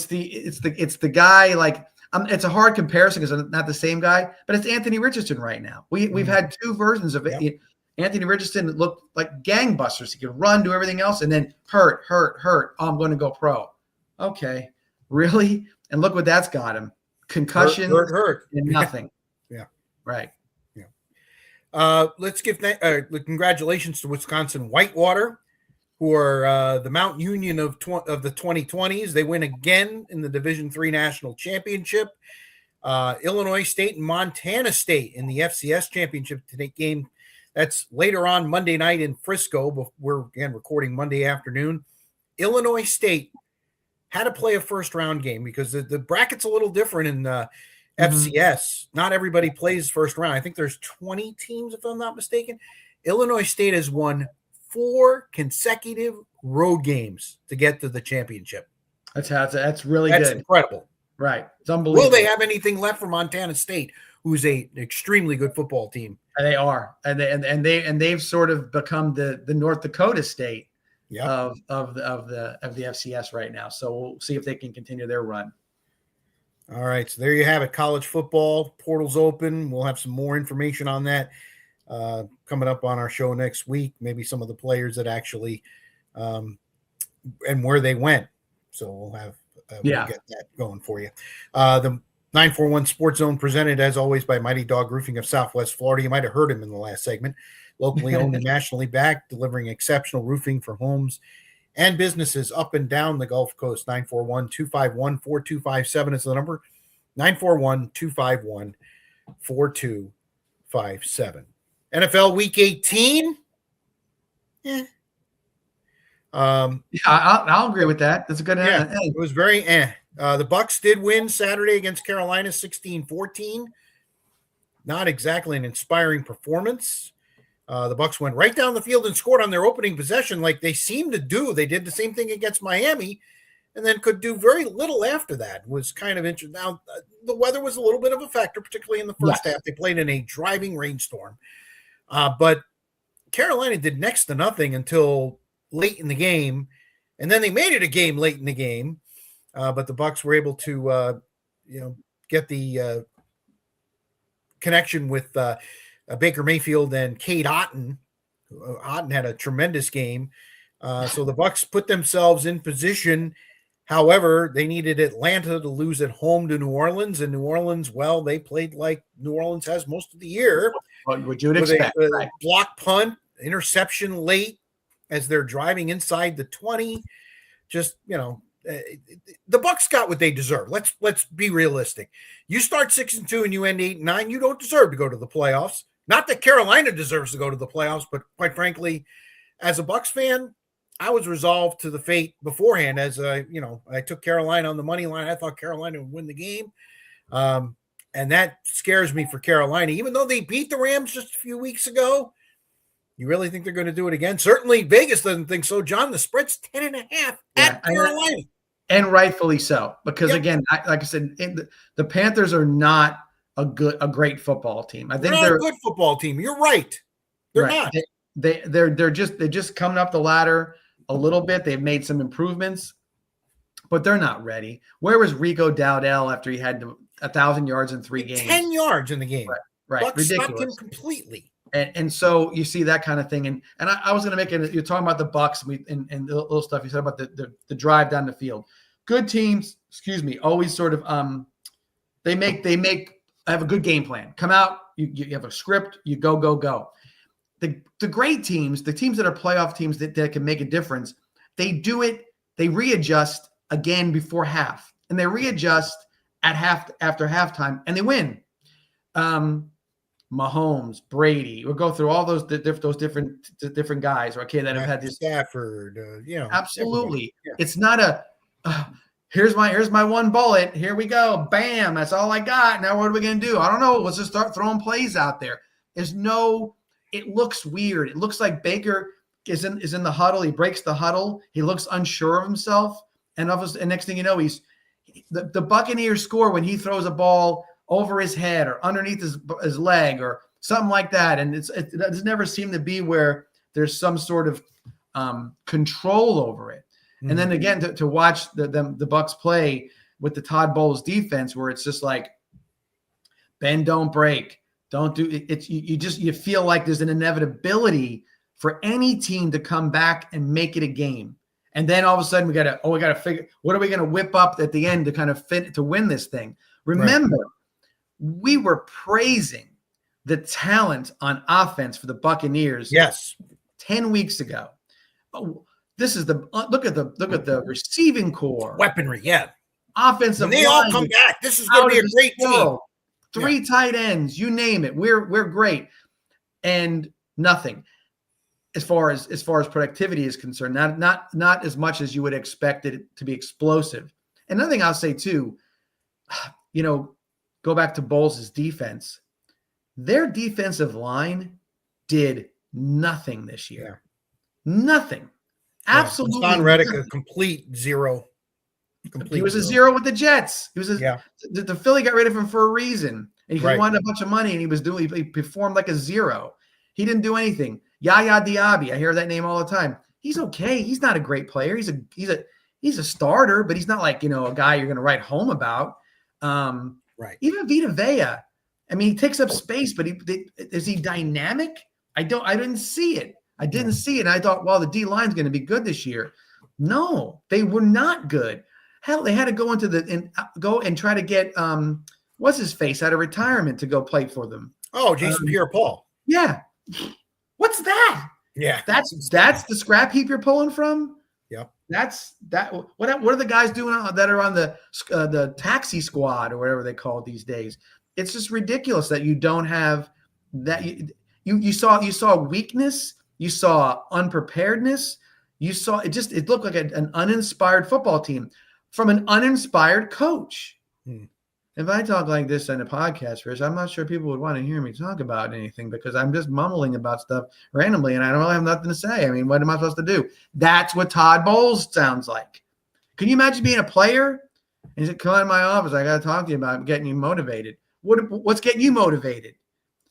the guy like. It's a hard comparison because I'm not the same guy, but it's Anthony Richardson right now. We've had 2 versions of it. Yep. Anthony Richardson looked like gangbusters. He could run, do everything else, and then hurt. Oh, I'm going to go pro. Okay, really? And look what that's got him: concussion, hurt, and nothing. Yeah, right. Yeah. Let's give congratulations to Wisconsin Whitewater, who are the Mount Union of the 2020s. They win again in the Division III National Championship. Illinois State and Montana State in the FCS Championship game. That's later on Monday night in Frisco. But we're again recording Monday afternoon. Illinois State had to play a first-round game because the bracket's a little different in FCS. Not everybody plays first round. I think there's 20 teams, if I'm not mistaken. Illinois State has won 4 consecutive road games to get to the championship. That's really good. That's incredible. Right. It's unbelievable. Will they have anything left for Montana State, who's an extremely good football team? They are. And they've sort of become the North Dakota State of the FCS right now. So we'll see if they can continue their run. All right. So there you have it. College football portal's open. We'll have some more information on that coming up on our show next week. Maybe some of the players that actually and where they went. So we'll have we'll get that going for you. The 941 Sports Zone presented as always by Mighty Dog Roofing of Southwest Florida. You might have heard him in the last segment. Locally owned and nationally backed, delivering exceptional roofing for homes and businesses up and down the Gulf Coast. 941-251-4257 is the number. 941-251-4257. NFL Week 18. I'll agree with that. That's a good answer. It was very the Bucs did win Saturday against Carolina 16-14. Not exactly an inspiring performance. The Bucs went right down the field and scored on their opening possession like they seemed to do. They did the same thing against Miami and then could do very little after that. It was kind of interesting. Now, the weather was a little bit of a factor, particularly in the first half. They played in a driving rainstorm. But Carolina did next to nothing until late in the game, and then they made it a game late in the game. But the Bucs were able to, get the connection with Baker Mayfield and Cade Otton. Otton had a tremendous game. So the Bucs put themselves in position. However, they needed Atlanta to lose at home to New Orleans, and New Orleans, well, they played like New Orleans has most of the year. What would you expect? A block punt, interception late as they're driving inside the 20. Just, the Bucs got what they deserve. Let's be realistic. You start 6-2 and you end 8-9, you don't deserve to go to the playoffs. Not that Carolina deserves to go to the playoffs, but quite frankly, as a Bucs fan, I was resolved to the fate beforehand. As I took Carolina on the money line. I thought Carolina would win the game, and that scares me for Carolina. Even though they beat the Rams just a few weeks ago, you really think they're going to do it again? Certainly, Vegas doesn't think so. John, the spread's 10.5 at Carolina, and rightfully so. Because again, like I said, the Panthers are not a great football team. I think they're a good football team. You're right. They're not. They're just coming up the ladder a little bit. They've made some improvements, but they're not ready. Where was Rico Dowdell after he had 1,000 yards in 3 games? 10 yards in the game. Right. Bucs Ridiculous. stopped him completely. And so you see that kind of thing. And I was going to make it. You're talking about the Bucs and the little stuff you said about the drive down the field. Good teams, always sort of they have a good game plan. Come out, you have a script, you go. The great teams, the teams that are playoff teams that can make a difference, they do it. They readjust again before half, and they readjust after halftime, and they win. Mahomes, Brady, we'll go through all those different guys, okay, that have had this. Stafford, Absolutely. Yeah. It's not a here's my one bullet. Here we go. Bam. That's all I got. Now what are we gonna do? I don't know. Let's just start throwing plays out there. It looks weird. It looks like Baker is in the huddle. He breaks the huddle. He looks unsure of himself. And next thing you know, he's the Buccaneers score when he throws a ball over his head or underneath his leg or something like that. And it never seemed to be where there's some sort of control over it. Mm-hmm. And then again, to watch the Bucs play with the Todd Bowles defense, where it's just like bend, don't break, don't do it. You feel like there's an inevitability for any team to come back and make it a game. And then all of a sudden we got to figure, what are we going to whip up at the end to kind of fit to win this thing? Remember, we were praising the talent on offense for the Buccaneers. Yes. 10 weeks ago. This is look at the receiving core. Weaponry. Yeah. Offensive. When they all come back, this is going to be a great team. 3 tight ends, you name it. We're great. And nothing. As far as productivity is concerned, not as much as you would expect it to be explosive. Another thing I'll say too, go back to Bowles' defense. Their defensive line did nothing this year. Yeah. Nothing. Absolutely. Hassan Reddick, a complete zero. He was a zero with the Jets. He was the Philly got rid of him for a reason. And he wanted a bunch of money, and he performed like a zero. He didn't do anything. Yaya Diaby, I hear that name all the time. He's okay. He's not a great player. He's a starter, but he's not like, a guy you're going to write home about. Even Vita Vea. I mean, he takes up space, but is he dynamic? I didn't see it. I didn't see it. And I thought, well, the D line's going to be good this year. No, they were not good. Hell, they had to go go and try to get what's his face out of retirement to go play for them. Oh, Jason Pierre-Paul. Yeah. What's that? Yeah. That's the scrap heap you're pulling from? Yep. That's that. What are the guys doing that are on the taxi squad or whatever they call it these days? It's just ridiculous that you don't have that. You saw weakness. You saw unpreparedness. You saw it looked like an uninspired football team from an uninspired coach. If I talk like this on a podcast, Rich, I'm not sure people would want to hear me talk about anything because I'm just mumbling about stuff randomly and I don't really have nothing to say. I mean, what am I supposed to do? That's what Todd Bowles sounds like. Can you imagine being a player? And he said, come in my office. I got to talk to you about getting you motivated. What's getting you motivated?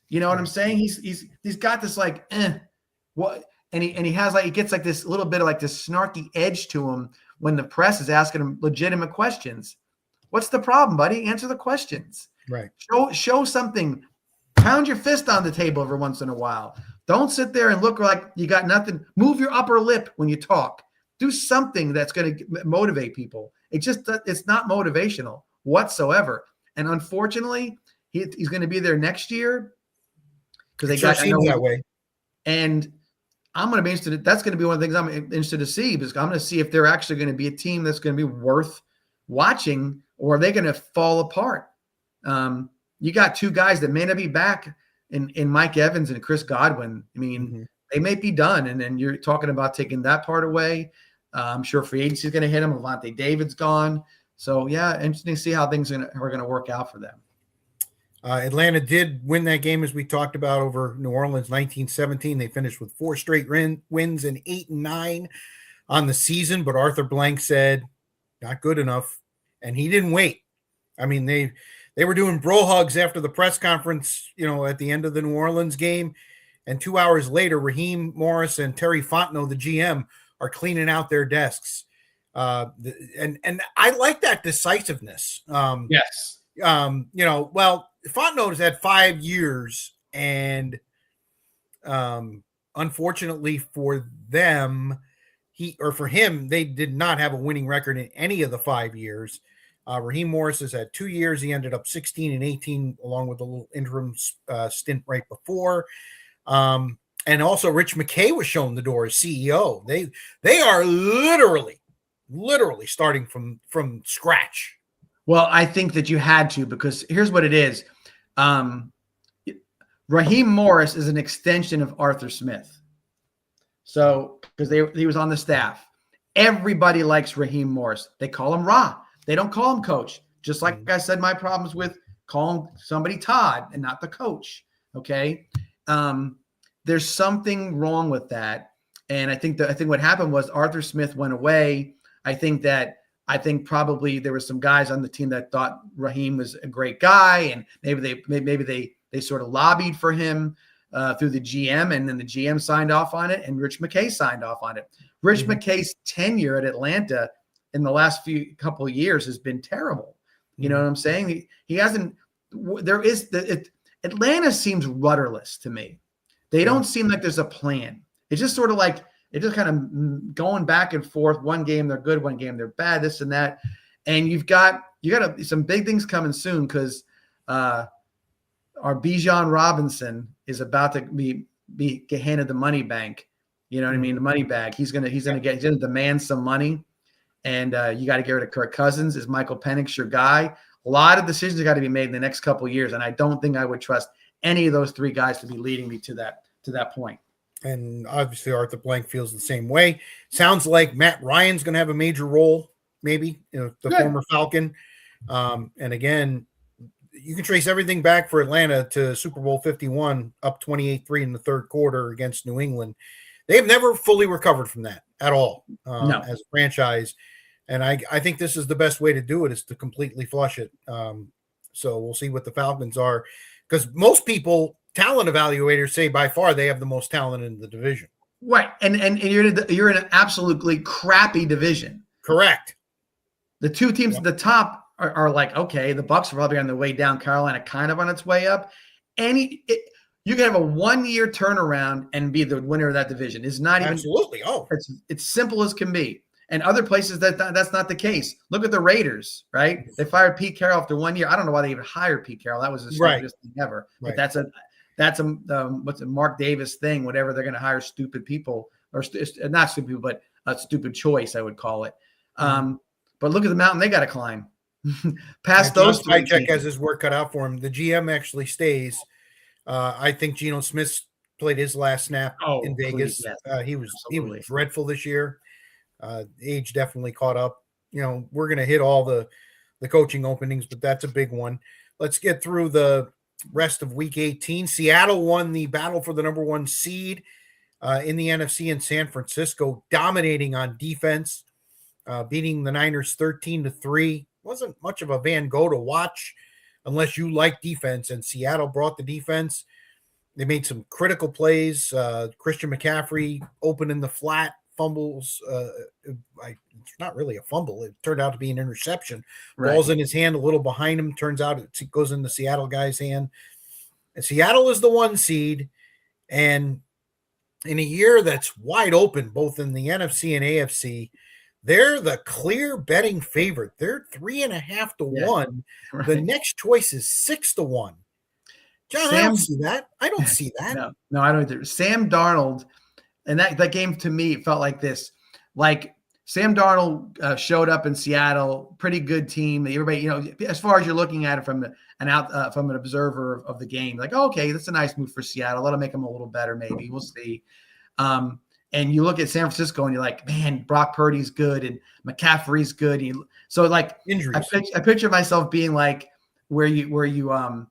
You know what I'm saying? He's got this like, what? And he has like, he gets like this little bit of like this snarky edge to him when the press is asking him legitimate questions. What's the problem, buddy? Answer the questions. Right. Show something. Pound your fist on the table every once in a while. Don't sit there and look like you got nothing. Move your upper lip when you talk. Do something that's going to motivate people. It's not motivational whatsoever. And unfortunately, he's going to be there next year because they got that way. And I'm going to be interested. That's going to be one of the things I'm interested to see because I'm going to see if they're actually going to be a team that's going to be worth watching, or are they going to fall apart? You got 2 guys that may not be back in Mike Evans and Chris Godwin. I mean, they may be done, and then you're talking about taking that part away. I'm sure free agency is going to hit them. Levante David's gone. So, yeah, interesting to see how things are going to work out for them. Atlanta did win that game, as we talked about, over New Orleans 19-17. They finished with 4 straight wins and 8-9 on the season. But Arthur Blank said, not good enough. And he didn't wait. I mean, they were doing bro hugs after the press conference, at the end of the New Orleans game. And 2 hours later, Raheem Morris and Terry Fontenot, the GM, are cleaning out their desks. And I like that decisiveness. Yes. Fontenot has had 5 years, and unfortunately for them, for him, they did not have a winning record in any of the 5 years. Raheem Morris has had 2 years. He ended up 16-18, along with a little interim stint right before. And also, Rich McKay was shown the door as CEO. They are literally starting from scratch. Well, I think that you had to, because here's what it is. Raheem Morris is an extension of Arthur Smith. So, because he was on the staff. Everybody likes Raheem Morris. They call him Ra. They don't call him coach. Just like I said, my problems with calling somebody Todd and not the coach. Okay. There's something wrong with that. And I think what happened was Arthur Smith went away. I think probably there were some guys on the team that thought Raheem was a great guy, and maybe they sort of lobbied for him through the GM, and then the GM signed off on it, and Rich McKay signed off on it. Rich McKay's tenure at Atlanta in the last couple of years has been terrible. You know what I'm saying? He hasn't. Atlanta seems rudderless to me. They don't seem like there's a plan. It's just sort of like it's just kind of going back and forth. One game they're good, one game they're bad. This and that, and you got some big things coming soon, because our Bijan Robinson is about to be handed the money bank. You know what I mean? The money bag. He's gonna demand some money, and you got to get rid of Kirk Cousins. Is Michael Penix your guy? A lot of decisions got to be made in the next couple of years, and I don't think I would trust any of those three guys to be leading me to that point. And obviously Arthur Blank feels the same way. Sounds like Matt Ryan's going to have a major role, maybe, the former Falcon. And again, you can trace everything back for Atlanta to Super Bowl 51, up 28-3 in the third quarter against New England. They've never fully recovered from that at all as a franchise. And I think this is the best way to do it, is to completely flush it. So we'll see what the Falcons are, because most people, talent evaluators, say by far they have the most talent in the division. Right. And you're in an absolutely crappy division. Correct. The two teams at the top are like, okay, the Bucs are probably on their way down. Carolina kind of on its way up. You can have a 1-year turnaround and be the winner of that division. It's not even absolutely. It's simple as can be. And other places that's not the case. Look at the Raiders, right? They fired Pete Carroll after 1 year. I don't know why they even hired Pete Carroll. That was the stupidest thing ever. Right. But that's a Mark Davis thing. Whatever, they're going to hire stupid people, or not stupid people, but a stupid choice, I would call it. But look at the mountain they got to climb. Past those three. Check has his work cut out for him. The GM actually stays. I think Geno Smith played his last snap in Vegas. Yes. He was dreadful this year. Age definitely caught up. We're going to hit all the coaching openings, but that's a big one. Let's get through the rest of week 18. Seattle won the battle for the number 1 seed in the NFC in San Francisco, dominating on defense, beating the Niners 13-3. Wasn't much of a Van Gogh to watch unless you like defense, and Seattle brought the defense. They made some critical plays. Christian McCaffrey open in the flat, fumbles. It's not really a fumble. It turned out to be an interception. Right. Ball's in his hand, a little behind him. Turns out it goes in the Seattle guy's hand. And Seattle is the 1 seed. And in a year that's wide open, both in the NFC and AFC, they're the clear betting favorite. They're 3.5 to 1. Right. The next choice is 6 to 1. John, I don't see that. I don't see that. No, I don't either. Sam Darnold. And that game to me felt like this. Like Sam Darnold showed up in Seattle, pretty good team. Everybody, as far as you're looking at it from an observer of the game, like, okay, that's a nice move for Seattle. That'll make them a little better, maybe. We'll see. And you look at San Francisco and you're like, man, Brock Purdy's good and McCaffrey's good. So like injuries. I picture myself being like where you're in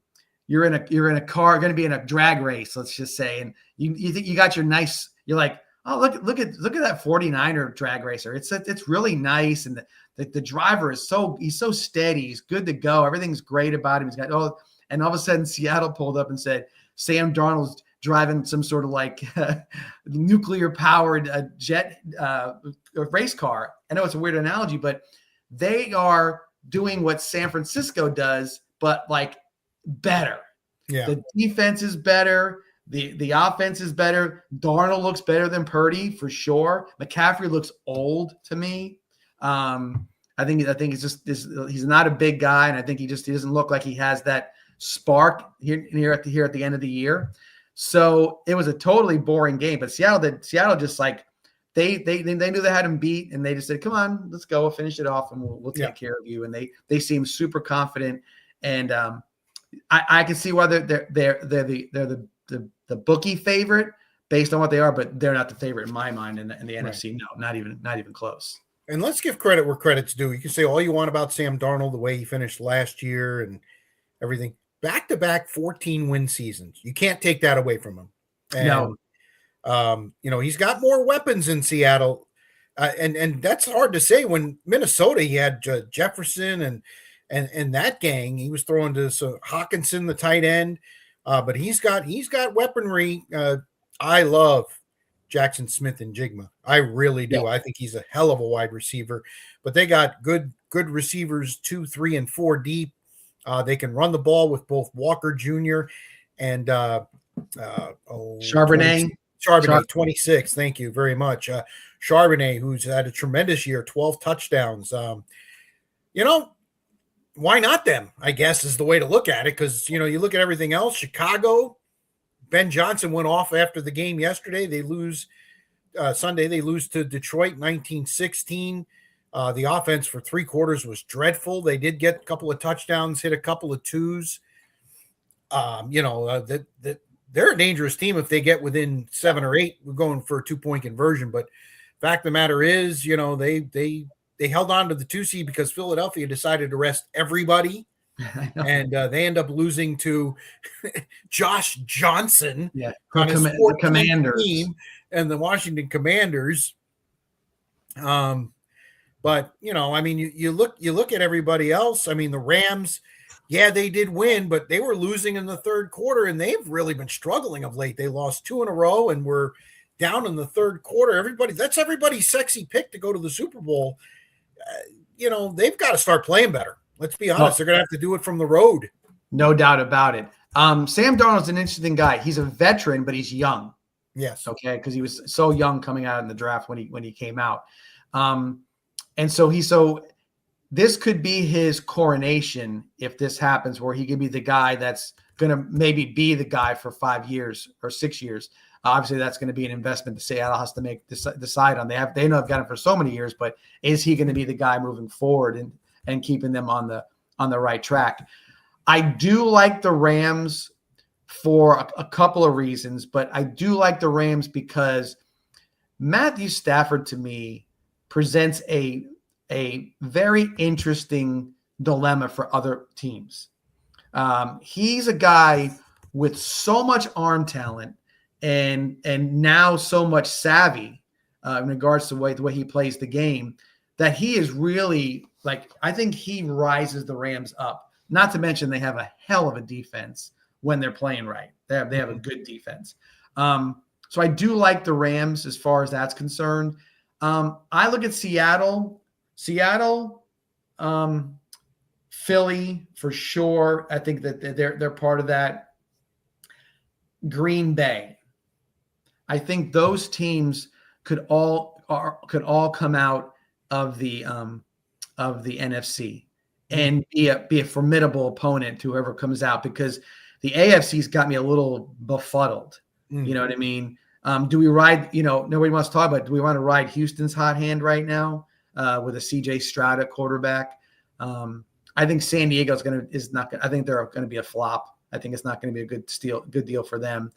a car, going to be in a drag race, let's just say, and you think you got your nice. You're like, oh, look at that 49er drag racer. It's really nice, and the driver is he's so steady. He's good to go. Everything's great about him. He's got and all of a sudden Seattle pulled up and said Sam Darnold's driving some sort of like nuclear powered jet race car. I know it's a weird analogy, but they are doing what San Francisco does, but like better. Yeah, the defense is better. The offense is better. Darnold looks better than Purdy for sure. McCaffrey looks old to me. I think it's just he's not a big guy, and I think he doesn't look like he has that spark here at the end of the year. So it was a totally boring game. But Seattle just like they knew they had him beat, and they just said, "Come on, let's go, we'll finish it off, and we'll take care of you." And they seem super confident, and I can see why they're the bookie favorite based on what they are, but they're not the favorite in my mind in the NFC. No, not even close. And let's give credit where credit's due. You can say all you want about Sam Darnold, the way he finished last year and everything. Back-to-back 14-win seasons. You can't take that away from him. And, no. He's got more weapons in Seattle. And that's hard to say. When Minnesota, he had Jefferson and that gang. He was throwing to Hawkinson, the tight end. But he's got weaponry. I love Jackson Smith and Jigma. I really do. I think he's a hell of a wide receiver. But they got good receivers 2, 3, and 4 deep. They can run the ball with both Walker Jr. and Charbonnet. 26. Thank you very much. Charbonnet, who's had a tremendous year, 12 touchdowns. Why not them? I guess is the way to look at it, because you look at everything else. Chicago, Ben Johnson went off after the game yesterday. They lose Sunday. They lose to Detroit 19-16. The offense for 3 quarters was dreadful. They did get a couple of touchdowns, hit a couple of twos. They're a dangerous team if they get within 7 or 8. We're going for a 2-point conversion. But fact of the matter is, they held on to the 2 seed because Philadelphia decided to rest everybody. And they end up losing to Josh Johnson, the Commanders team, and the Washington Commanders. But you look at everybody else. I mean, the Rams, they did win, but they were losing in the third quarter, and they've really been struggling of late. They lost 2 in a row and were down in the third quarter. That's everybody's sexy pick to go to the Super Bowl. They've got to start playing better. Let's be honest. They're going to have to do it from the road. No doubt about it. Sam Darnold's an interesting guy. He's a veteran, but he's young. Yes. Okay. Because he was so young coming out in the draft when he came out. And so this could be his coronation if this happens, where he could be the guy that's going to maybe be the guy for 5 years or 6 years. Obviously, that's going to be an investment that Seattle has to decide on. They know I've got him for so many years, but is he going to be the guy moving forward and keeping them on the right track? I do like the Rams for a couple of reasons, but I do like the Rams because Matthew Stafford to me presents a very interesting dilemma for other teams. He's a guy with so much arm talent and now so much savvy in regards to the way he plays the game, that he is really, I think he rises the Rams up. Not to mention they have a hell of a defense when they're playing right. They have a good defense. So I do like the Rams as far as that's concerned. I look at Seattle, Philly for sure. I think that they're part of that. Green Bay. I think those teams could all come out of the NFC and be a formidable opponent to whoever comes out, because the AFC's got me a little befuddled. You know what I mean? Do we ride, nobody wants to talk about, do we want to ride Houston's hot hand right now with a CJ Stroud at quarterback? I think San Diego's I think they're going to be a flop. I think it's not going to be a good deal for them.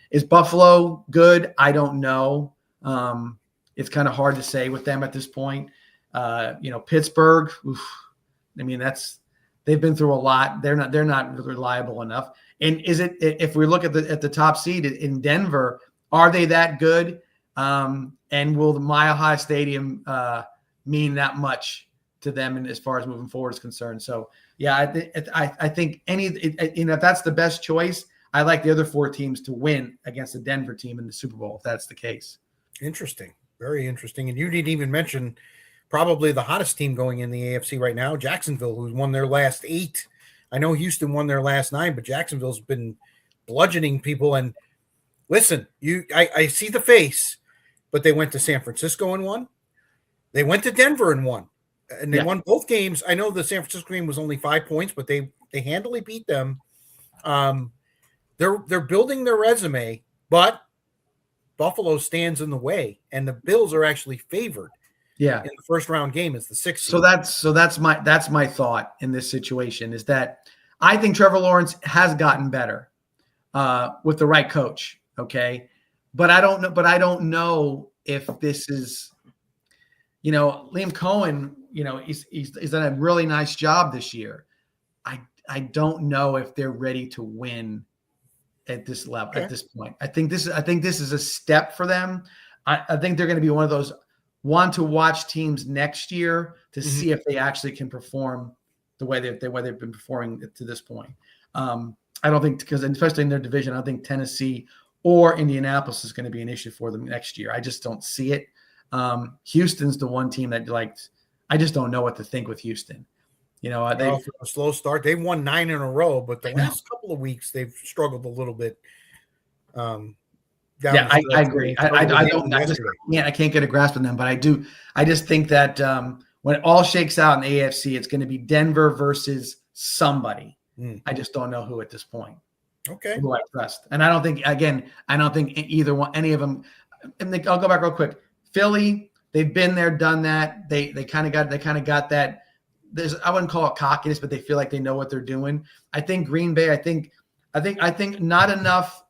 Is Buffalo good? I don't know. It's kind of hard to say with them at this point. Pittsburgh, they've been through a lot. They're not reliable enough. And if we look at the top seed in Denver, are they that good? And will the Mile High Stadium mean that much to them, and as far as moving forward is concerned? So yeah, I think if that's the best choice, I like the other 4 teams to win against the Denver team in the Super Bowl if that's the case. Interesting, very interesting. And you didn't even mention probably the hottest team going in the AFC right now, Jacksonville, who's won their last 8. I know Houston won their last 9, but Jacksonville's been bludgeoning people. And listen, I see the face, but they went to San Francisco and won. They went to Denver and won. And they won both games. I know the San Francisco game was only 5 points, but they handily beat them. They're building their resume, but Buffalo stands in the way, and the Bills are actually favored Yeah. in the first round game as the 6th seed. So that's my thought in this situation is that I think Trevor Lawrence has gotten better with the right coach. Okay. But I don't know if this is, Liam Cohen, he's done a really nice job this year. I don't know if they're ready to win at this level, at this point. I think this is a step for them. I think they're going to be one of those want to watch teams next year to see if they actually can perform the way they've been performing to this point. I don't think, because especially in their division, I don't think Tennessee or Indianapolis is going to be an issue for them next year. I just don't see it. Houston's the one team that I just don't know what to think with Houston. They a slow start. They've won 9 in a row, but the last couple of weeks they've struggled a little bit. I agree. I can't get a grasp on them, but I just think that when it all shakes out in the AFC, it's going to be Denver versus somebody. I just don't know who at this point. Okay. Who I trust. And I don't think either one, any of them. And I'll go back real quick. Philly, they've been there, done that. They kind of got that. I wouldn't call it cockiness, but they feel like they know what they're doing. I think Green Bay, I think not enough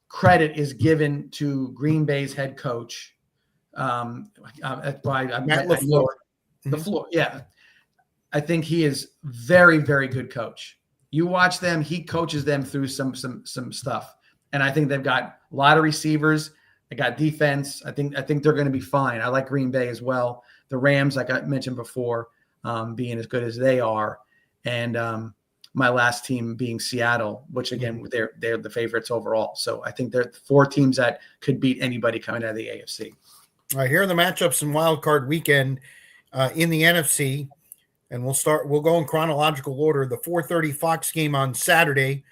credit is given to Green Bay's head coach. Matt LaFleur. LaFleur, yeah. I think he is very, very good coach. You watch them, he coaches them through some stuff. And I think they've got a lot of receivers. They got defense. I think they're going to be fine. I like Green Bay as well. The Rams, like I mentioned before, being as good as they are. And my last team being Seattle, which again, they're the favorites overall. So I think they're 4 teams that could beat anybody coming out of the AFC. All right, here are the matchups in Wild Card Weekend in the NFC. And we'll go in chronological order. The 4:30 Fox game on Saturday.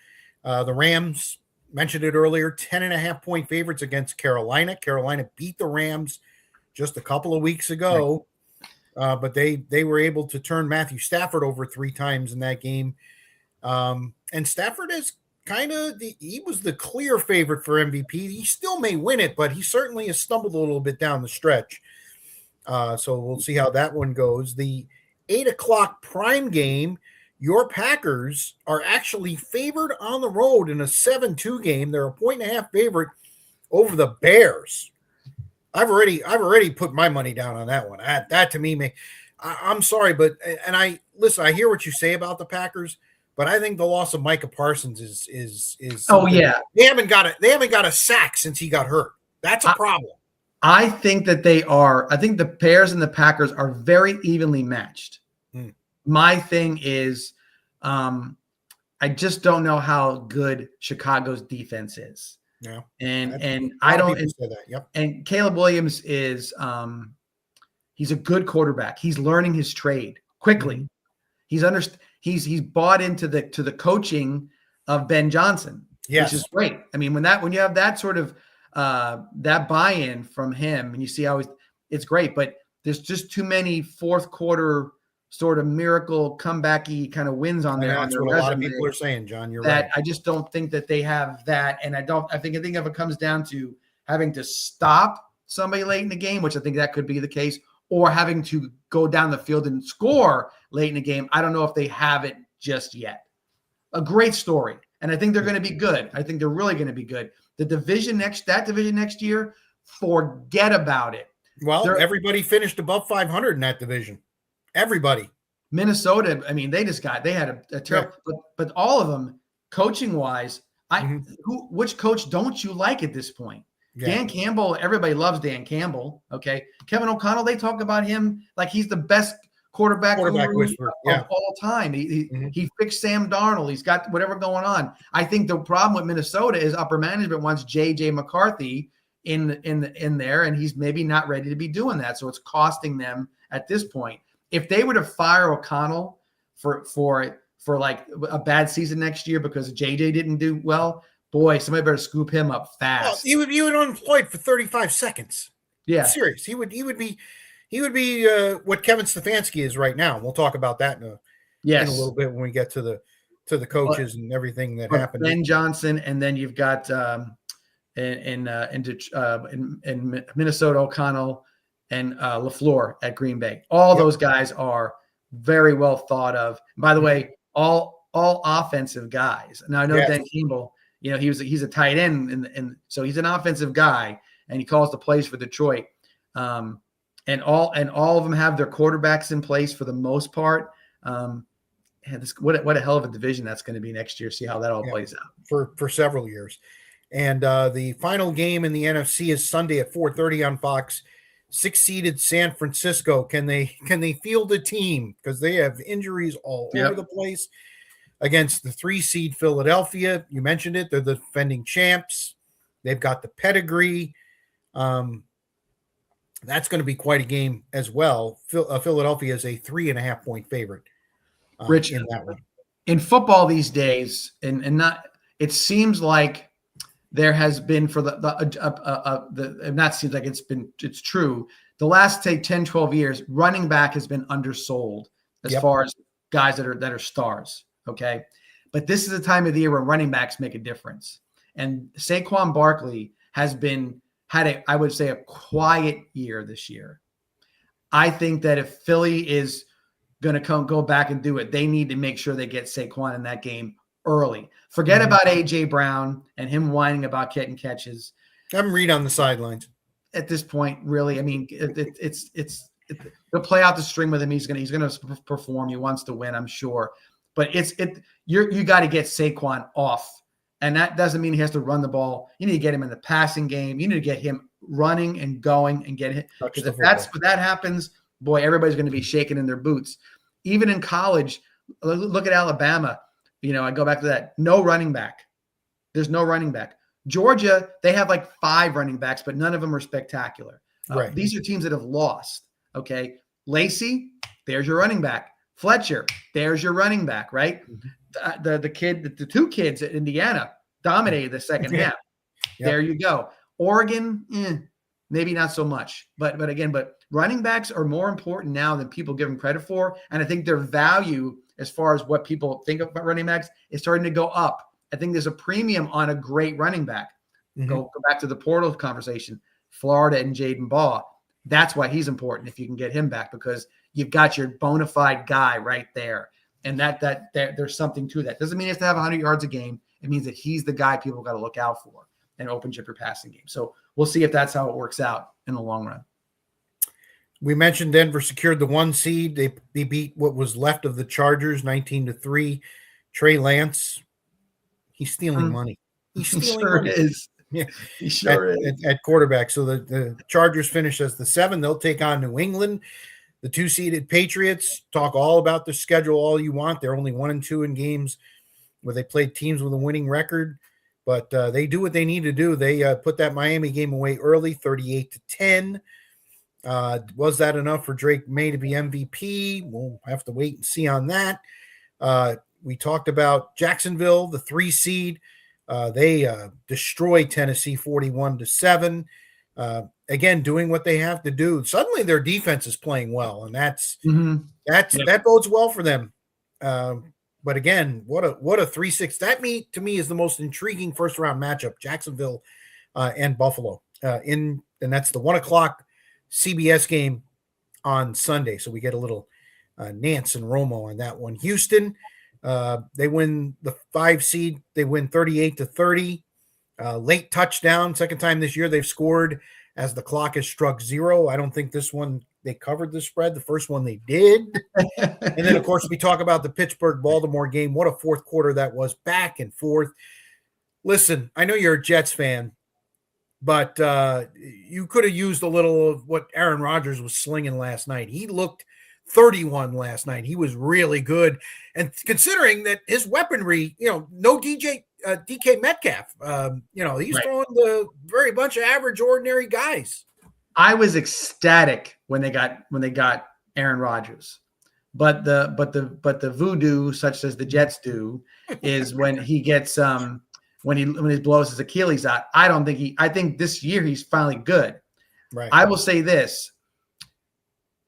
The Rams, mentioned it earlier, 10.5-point favorites against Carolina. Carolina beat the Rams just a couple of weeks ago, but they were able to turn Matthew Stafford over 3 times in that game. And Stafford is he was the clear favorite for MVP. He still may win it, but he certainly has stumbled a little bit down the stretch. So we'll see how that one goes. The 8:00 prime game, your Packers are actually favored on the road in a 7-2 game. They're a 1.5 favorite over the Bears. I've already put my money down on that one. That to me I'm sorry, but I hear what you say about the Packers, but I think the loss of Micah Parsons is oh yeah. They haven't got a sack since he got hurt. That's a problem. I think that I think the Bears and the Packers are very evenly matched. My thing is, I just don't know how good Chicago's defense is. Yeah. And I don't say that. Yep. And Caleb Williams is he's a good quarterback. He's learning his trade quickly. He's bought into the coaching of Ben Johnson, yes, which is great. I mean, when you have that sort of that buy-in from him, and you see how it's great, but there's just too many fourth quarter sort of miracle comeback-y kind of wins on there. That's what a lot of people are saying, John. You're right. I just don't think that they have that, and I think if it comes down to having to stop somebody late in the game, which I think that could be the case, or having to go down the field and score late in the game, I don't know if they have it just yet. A great story, and I think they're going to be good. I think they're really going to be good. That division next year, forget about it. Well, everybody finished above 500 in that division. Everybody. Minnesota, I mean, they had a terrible, but all of them, coaching wise, which coach don't you like at this point? Yeah. Dan Campbell, everybody loves Dan Campbell. Okay. Kevin O'Connell, they talk about him like he's the best quarterback whisperer of all time. He fixed Sam Darnold. He's got whatever going on. I think the problem with Minnesota is upper management wants JJ McCarthy in there, and he's maybe not ready to be doing that. So it's costing them at this point. If they were to fire O'Connell for like a bad season next year because JJ didn't do well, boy, somebody better scoop him up fast. Well, he would be unemployed for 35 seconds. Yeah, I'm serious. He would be what Kevin Stefanski is right now. We'll talk about that in a little bit when we get to the coaches and everything that happened. Ben Johnson, and then you've got in Minnesota, O'Connell, and LaFleur at Green Bay. All those guys are very well thought of. And by the way, all offensive guys. Now I know Dan Campbell, he's a tight end, and so he's an offensive guy, and he calls the plays for Detroit. And all of them have their quarterbacks in place for the most part. What a hell of a division that's going to be next year. See how that all plays out for several years. And the final game in the NFC is Sunday at 4:30 on Fox. 6-seeded San Francisco. Can they field a team? Because they have injuries all over the place. Against the 3-seed Philadelphia. You mentioned it. They're the defending champs. They've got the pedigree. That's going to be quite a game as well. Philadelphia is a 3.5-point favorite. Rich, in that one. In football these days, and not, it seems like there has been for not seems like it's true. The last, say, 10, 12 years, running back has been undersold as far as guys that are stars. Okay. But this is a time of the year where running backs make a difference. And Saquon Barkley has had I would say a quiet year this year. I think that if Philly is going to go back and do it, they need to make sure they get Saquon in that game early. Forget about A.J. Brown and him whining about getting catches. Have him read on the sidelines. At this point, really, I mean, they'll play out the string with him. He's gonna perform. He wants to win, I'm sure. But you got to get Saquon off, and that doesn't mean he has to run the ball. You need to get him in the passing game. You need to get him running and going and get him. Because if that happens, boy, everybody's going to be shaking in their boots. Even in college, look at Alabama. I go back to that. No running back. There's no running back. Georgia, they have like 5 running backs, but none of them are spectacular. Right. These are teams that have lost. Okay. Lacey, there's your running back. Fletcher, there's your running back, right? Mm-hmm. The 2 kids at Indiana dominated the second half. Yep. There you go. Oregon, maybe not so much. But running backs are more important now than people give them credit for. And I think their value as far as what people think about running backs is starting to go up. I think there's a premium on a great running back. Mm-hmm. Go back to the portal conversation. Florida and Jaden Baugh. That's why he's important if you can get him back, because you've got your bona fide guy right there. And that there's something to that. Doesn't mean he has to have 100 yards a game. It means that he's the guy people got to look out for and opens up your passing game. So we'll see if that's how it works out in the long run. We mentioned Denver secured the 1 seed. They beat what was left of the Chargers 19-3. Trey Lance, he's stealing money. He's stealing money. Is. Yeah, he sure is. At quarterback. So the Chargers finish as the 7. They'll take on New England. The 2-seeded Patriots, talk all about their schedule all you want. They're only 1-2 in games where they played teams with a winning record. But they do what they need to do. They put that Miami game away early, 38-10. Was that enough for Drake May to be MVP? We'll have to wait and see on that. We talked about Jacksonville, the 3 seed. They destroyed Tennessee 41-7. Again, doing what they have to do. Suddenly their defense is playing well, and that bodes well for them. But again, what a 3-6. That to me is the most intriguing first round matchup, Jacksonville and Buffalo. And that's the 1:00 CBS game on Sunday. So we get a little Nance and Romo on that one. Houston, they win the 5 seed. They win 38-30. Late touchdown, second time this year they've scored as the clock has struck 0. I don't think this one they covered the spread. The first one they did. And then, of course, we talk about the Pittsburgh-Baltimore game. What a fourth quarter that was, back and forth. Listen, I know you're a Jets fan, but you could have used a little of what Aaron Rodgers was slinging last night. He looked 31 last night. He was really good. And considering that his weaponry, no DK Metcalf, he's throwing the very bunch of average, ordinary guys. I was ecstatic when they got Aaron Rodgers, but the voodoo, such as the Jets do, is when he gets when he blows his Achilles out. I think this year he's finally good. Right. I will say this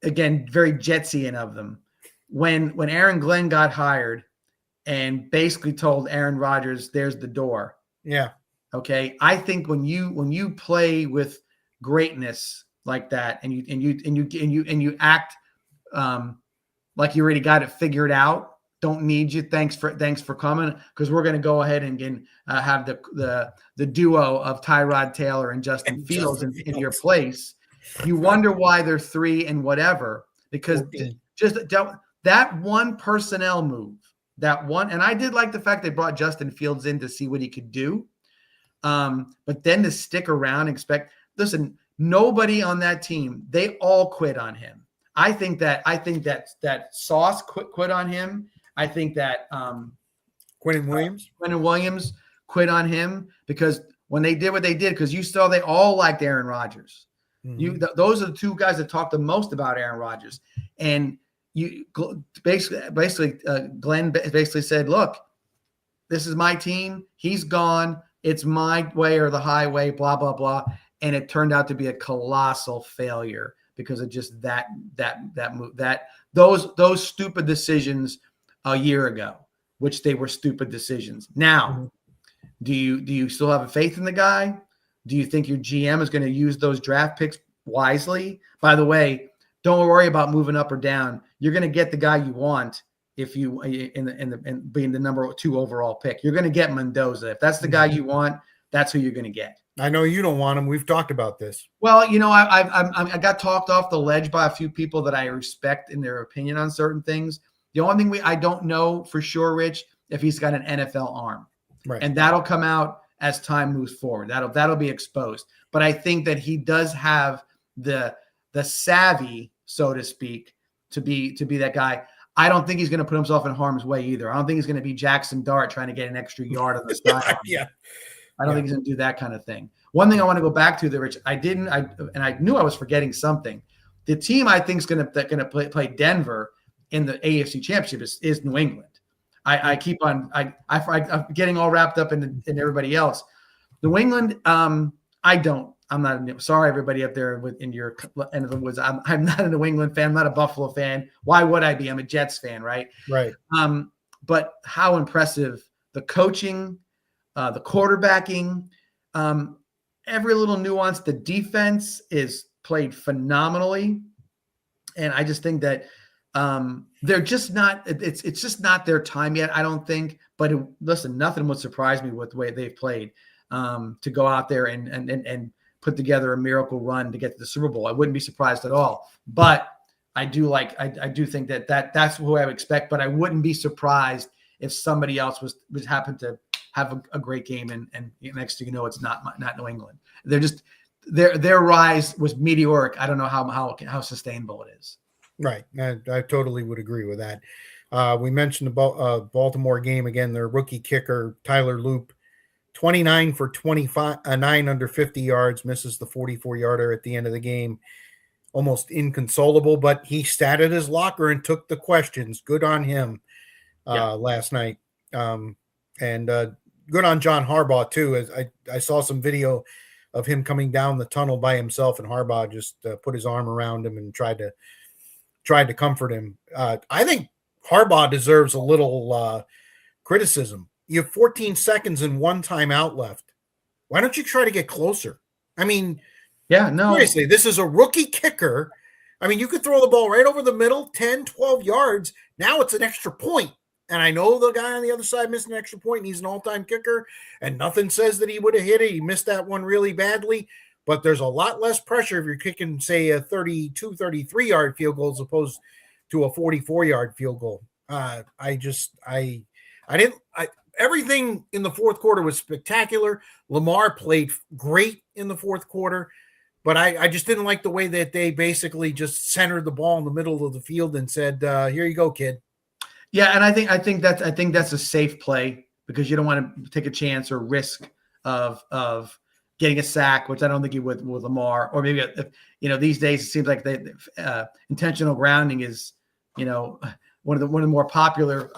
again, very Jetsian of them. When Aaron Glenn got hired and basically told Aaron Rodgers, "There's the door." Yeah. Okay. I think when you play with greatness like that, and you act like you already got it figured out, don't need you. Thanks for coming, because we're going to go ahead and have the duo of Tyrod Taylor and Justin Fields in your place. You wonder why they're 3 and whatever, because 14. just that one personnel move, and I did like the fact they brought Justin Fields in to see what he could do. But then to stick around and listen, nobody on that team, they all quit on him. I think that Sauce quit on him. I think that Quinnen Williams quit on him, because when they did what they did, because you saw they all liked Aaron Rodgers. Mm-hmm. Those are the two guys that talked the most about Aaron Rodgers. And Glenn basically said, look, this is my team. He's gone. It's my way or the highway, blah, blah, blah. And it turned out to be a colossal failure because of just that move, those stupid decisions a year ago, which they were stupid decisions. Now, do you still have a faith in the guy? Do you think your GM is going to use those draft picks wisely? By the way, don't worry about moving up or down. You're going to get the guy you want if you in being the number 2 overall pick. You're going to get Mendoza. If that's the guy you want, that's who you're going to get. I know you don't want him. We've talked about this. Well, I got talked off the ledge by a few people that I respect in their opinion on certain things. The only thing I don't know for sure, Rich, if he's got an NFL arm, right? And that'll come out as time moves forward. That'll be exposed. But I think that he does have the savvy, so to speak, to be that guy. I don't think he's going to put himself in harm's way either. I don't think he's going to be Jackson Dart trying to get an extra yard on the side. Yeah. I don't think he's going to do that kind of thing. One thing I want to go back to, Rich, I knew I was forgetting something. The team I think is going to play Denver in the AFC Championship is New England. I'm getting all wrapped up in everybody else. New England, I'm not. Sorry, everybody up there in your end of the woods. I'm not a New England fan. I'm not a Buffalo fan. Why would I be? I'm a Jets fan, right? Right. But how impressive the coaching, the quarterbacking, every little nuance. The defense is played phenomenally, and I just think that they're just not. It's just not their time yet. I don't think. But listen, nothing would surprise me with the way they've played to go out there and put together a miracle run to get to the Super Bowl. I wouldn't be surprised at all. But I do think that's who I would expect. But I wouldn't be surprised if somebody else was happened to have a great game and next thing you know, it's not New England. They're just their rise was meteoric. I don't know how sustainable it is. Right. I totally would agree with that. We mentioned the Baltimore game again. Their rookie kicker Tyler Loop, 29 for 25, 9 under 50 yards, misses the 44-yarder at the end of the game. Almost inconsolable, but he sat at his locker and took the questions. Good on him last night. And good on John Harbaugh, too. As I saw some video of him coming down the tunnel by himself, and Harbaugh just put his arm around him and tried to comfort him. I think Harbaugh deserves a little criticism. You have 14 seconds and 1 timeout left. Why don't you try to get closer? I mean, seriously, this is a rookie kicker. I mean, you could throw the ball right over the middle, 10, 12 yards. Now it's an extra point. And I know the guy on the other side missed an extra point, and he's an all-time kicker, and nothing says that he would have hit it. He missed that one really badly, but there's a lot less pressure if you're kicking, say, a 32, 33-yard field goal as opposed to a 44-yard field goal. Everything in the fourth quarter was spectacular. Lamar played great in the fourth quarter, but I just didn't like the way that they basically just centered the ball in the middle of the field and said, "Here you go, kid." Yeah, and I think that's a safe play because you don't want to take a chance or risk of getting a sack, which I don't think you would with Lamar. Or maybe these days it seems like intentional grounding is one of the more popular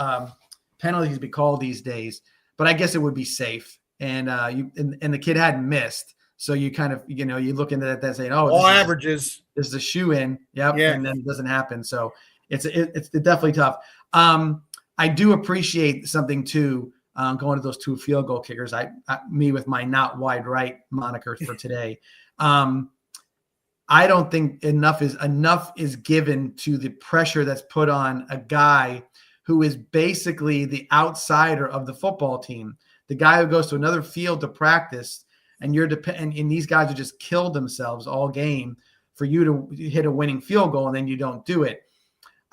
penalties to be called these days. But I guess it would be safe, and the kid hadn't missed, so you kind of you look into that and saying, "Oh, all averages. This is a shoe in." Yep, yeah. And then it doesn't happen. So it's definitely tough. I do appreciate something too going to those 2 field goal kickers. Me with my not wide right moniker for today. I don't think enough is given to the pressure that's put on a guy who is basically the outsider of the football team, the guy who goes to another field to practice, and and these guys have just killed themselves all game for you to hit a winning field goal, and then you don't do it.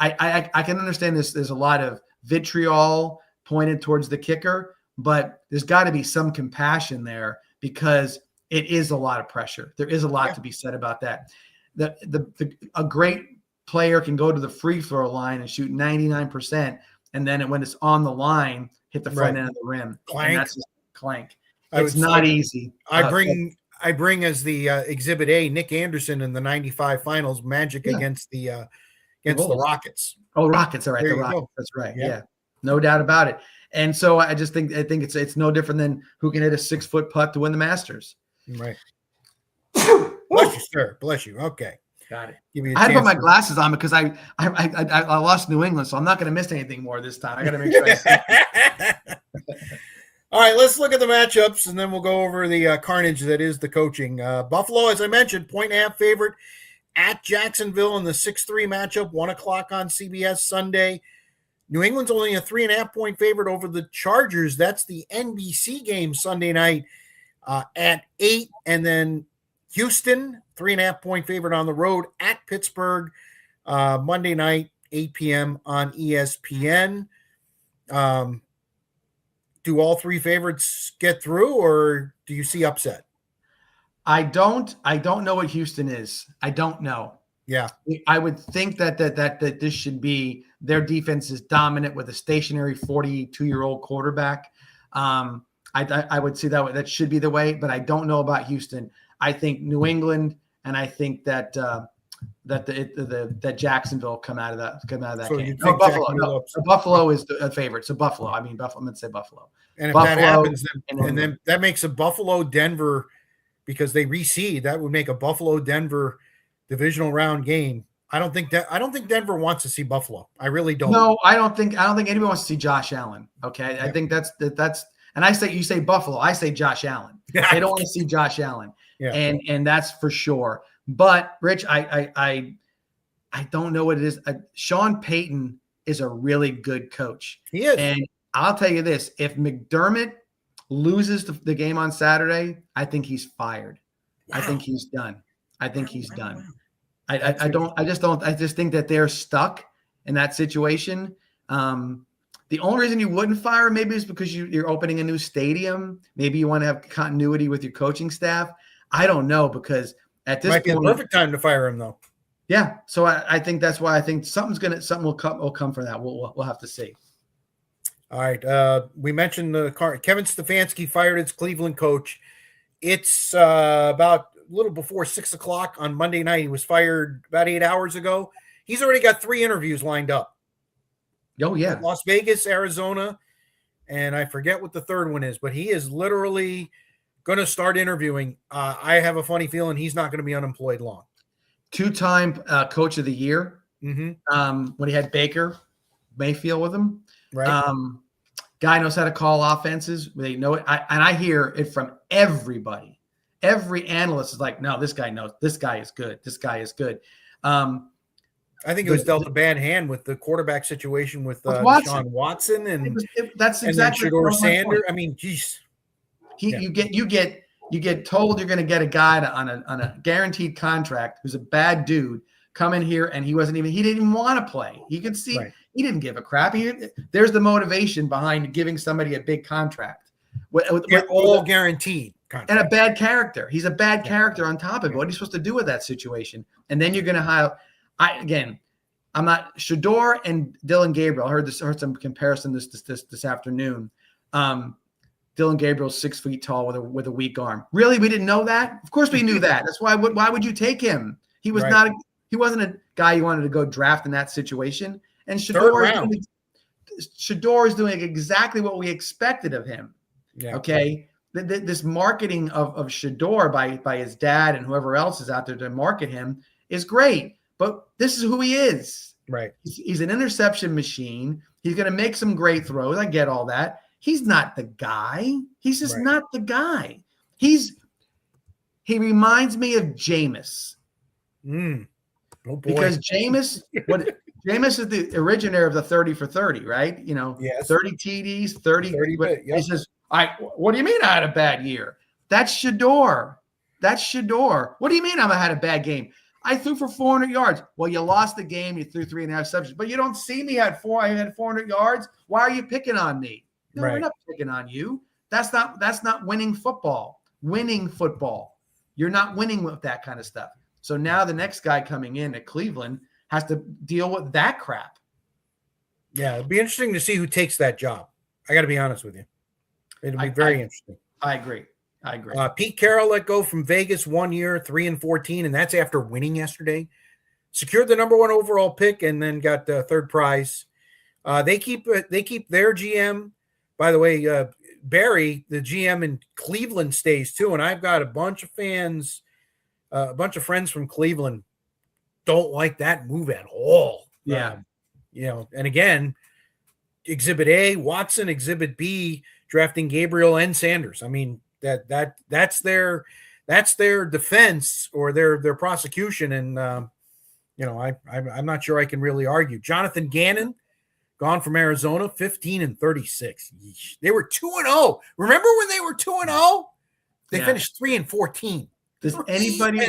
I can understand this. There's a lot of vitriol pointed towards the kicker, but there's got to be some compassion there because it is a lot of pressure. There is a lot to be said about that. A great player can go to the free throw line and shoot 99%, and then when it's on the line, hit the front end of the rim. Clank. And that's just clank. It's not easy. I bring as the Exhibit A Nick Anderson in the '95 Finals, Magic against the Rockets. Oh, Rockets! All right, the Rockets. That's right. Yeah, no doubt about it. And so I think it's no different than who can hit a 6-foot putt to win the Masters. Right. Bless you, sir. Bless you. Okay. Got it. I had to put my glasses on because I lost New England, so I'm not going to miss anything more this time. I got to make sure I see. All right, let's look at the matchups, and then we'll go over the carnage that is the coaching. Buffalo, as I mentioned, 1.5 favorite at Jacksonville in the 6-3 matchup, 1 o'clock on CBS Sunday. New England's only a 3.5-point favorite over the Chargers. That's the NBC game Sunday night at 8. And then Houston, 3.5-point favorite on the road at Pittsburgh Monday night, 8 p.m. on ESPN. Do all 3 favorites get through, or do you see upset? I don't know what Houston is. I don't know. Yeah. I would think that this should be their defense is dominant with a stationary 42-year-old quarterback. I would see that should be the way, but I don't know about Houston. I think New England, and I think that Jacksonville come out of that So game. No, Buffalo. No, Buffalo is a favorite. So Buffalo. I mean, Buffalo. I'm going to say Buffalo. And if Buffalo, that happens, then that makes a Buffalo-Denver, because they reseed. That would make a Buffalo-Denver divisional round game. I don't think Denver wants to see Buffalo. I really don't. No, I don't think anyone wants to see Josh Allen. Okay, yeah. I think that's. And you say Buffalo. I say Josh Allen. They don't want to see Josh Allen. Yeah. And that's for sure. But Rich, I don't know what it is. Sean Payton is a really good coach. He is. And I'll tell you this: if McDermott loses the game on Saturday, I think he's fired. Wow. I think he's done. I just think that they're stuck in that situation. The only reason you wouldn't fire him maybe is because you're opening a new stadium. Maybe you want to have continuity with your coaching staff. I don't know, because at this point, might be the perfect time to fire him, though. Yeah, so I think that's why I think something will come from that. We'll have to see. All right, we mentioned Kevin Stefanski fired his Cleveland coach. It's about a little before 6 o'clock on Monday night. He was fired about 8 hours ago. He's already got 3 interviews lined up. Oh, yeah. Las Vegas, Arizona, and I forget what the third one is, but he is literally going to start interviewing. I have a funny feeling he's not going to be unemployed long. 2-time coach of the year. Mm-hmm. When he had Baker Mayfield with him. Right. Guy knows how to call offenses. They know it. I hear it from everybody. Every analyst is like, no, this guy knows. This guy is good. This guy is good. I think it was dealt a bad hand with the quarterback situation with Deshaun Watson and that's exactly Shedeur Sanders. I mean, geez. You get told you're going to get a guy on a guaranteed contract who's a bad dude come in here, and he didn't even want to play. You could see he didn't give a crap. There's the motivation behind giving somebody a big contract. They're all guaranteed. Contract. And a bad character. He's a bad character on top of it. What are you supposed to do with that situation? And then you're going to hire. I'm not Shedeur and Dylan Gabriel. I heard some comparison this afternoon. Dylan Gabriel's 6 feet tall with a weak arm. Really, we didn't know that? Of course we knew that. That's why. Why would you take him? He was he wasn't a guy you wanted to go draft in that situation. And Shedeur is doing exactly what we expected of him. Yeah. Okay. This marketing of Shedeur by his dad and whoever else is out there to market him is great. But this is who he is. Right. He's an interception machine. He's going to make some great throws. I get all that. He's not the guy. He's just Right. not the guy. He reminds me of Jameis. Oh boy. Because Jameis is the originator of the 30 for 30, right? Yes. 30 TDs, 30. 30 bit, yep. He says, what do you mean I had a bad year? That's Shador. What do you mean I had a bad game? I threw for 400 yards. Well, you lost the game. You threw 3.5 subs, but you don't see me I had 400 yards. Why are you picking on me? No, Right. we're not picking on you. That's not winning football. Winning football. You're not winning with that kind of stuff. So now the next guy coming in at Cleveland has to deal with that crap. Yeah, it'd be interesting to see who takes that job. I got to be honest with you. It'll be very interesting. I agree. Pete Carroll let go from Vegas 1 year, 3-14, and that's after winning yesterday. Secured the number 1 overall pick and then got the third prize. They keep their GM. By the way, Barry, the GM in Cleveland, stays too, and I've got a bunch of fans. A bunch of friends from Cleveland don't like that move at all. Yeah. And again, Exhibit A, Watson, Exhibit B, drafting Gabriel and Sanders. I mean, that's their defense or their prosecution. And, I'm not sure I can really argue. Jonathan Gannon, gone from Arizona, 15-36. Yeesh. They were 2-0. Remember when they were 2-0? They finished 3-14. Does anybody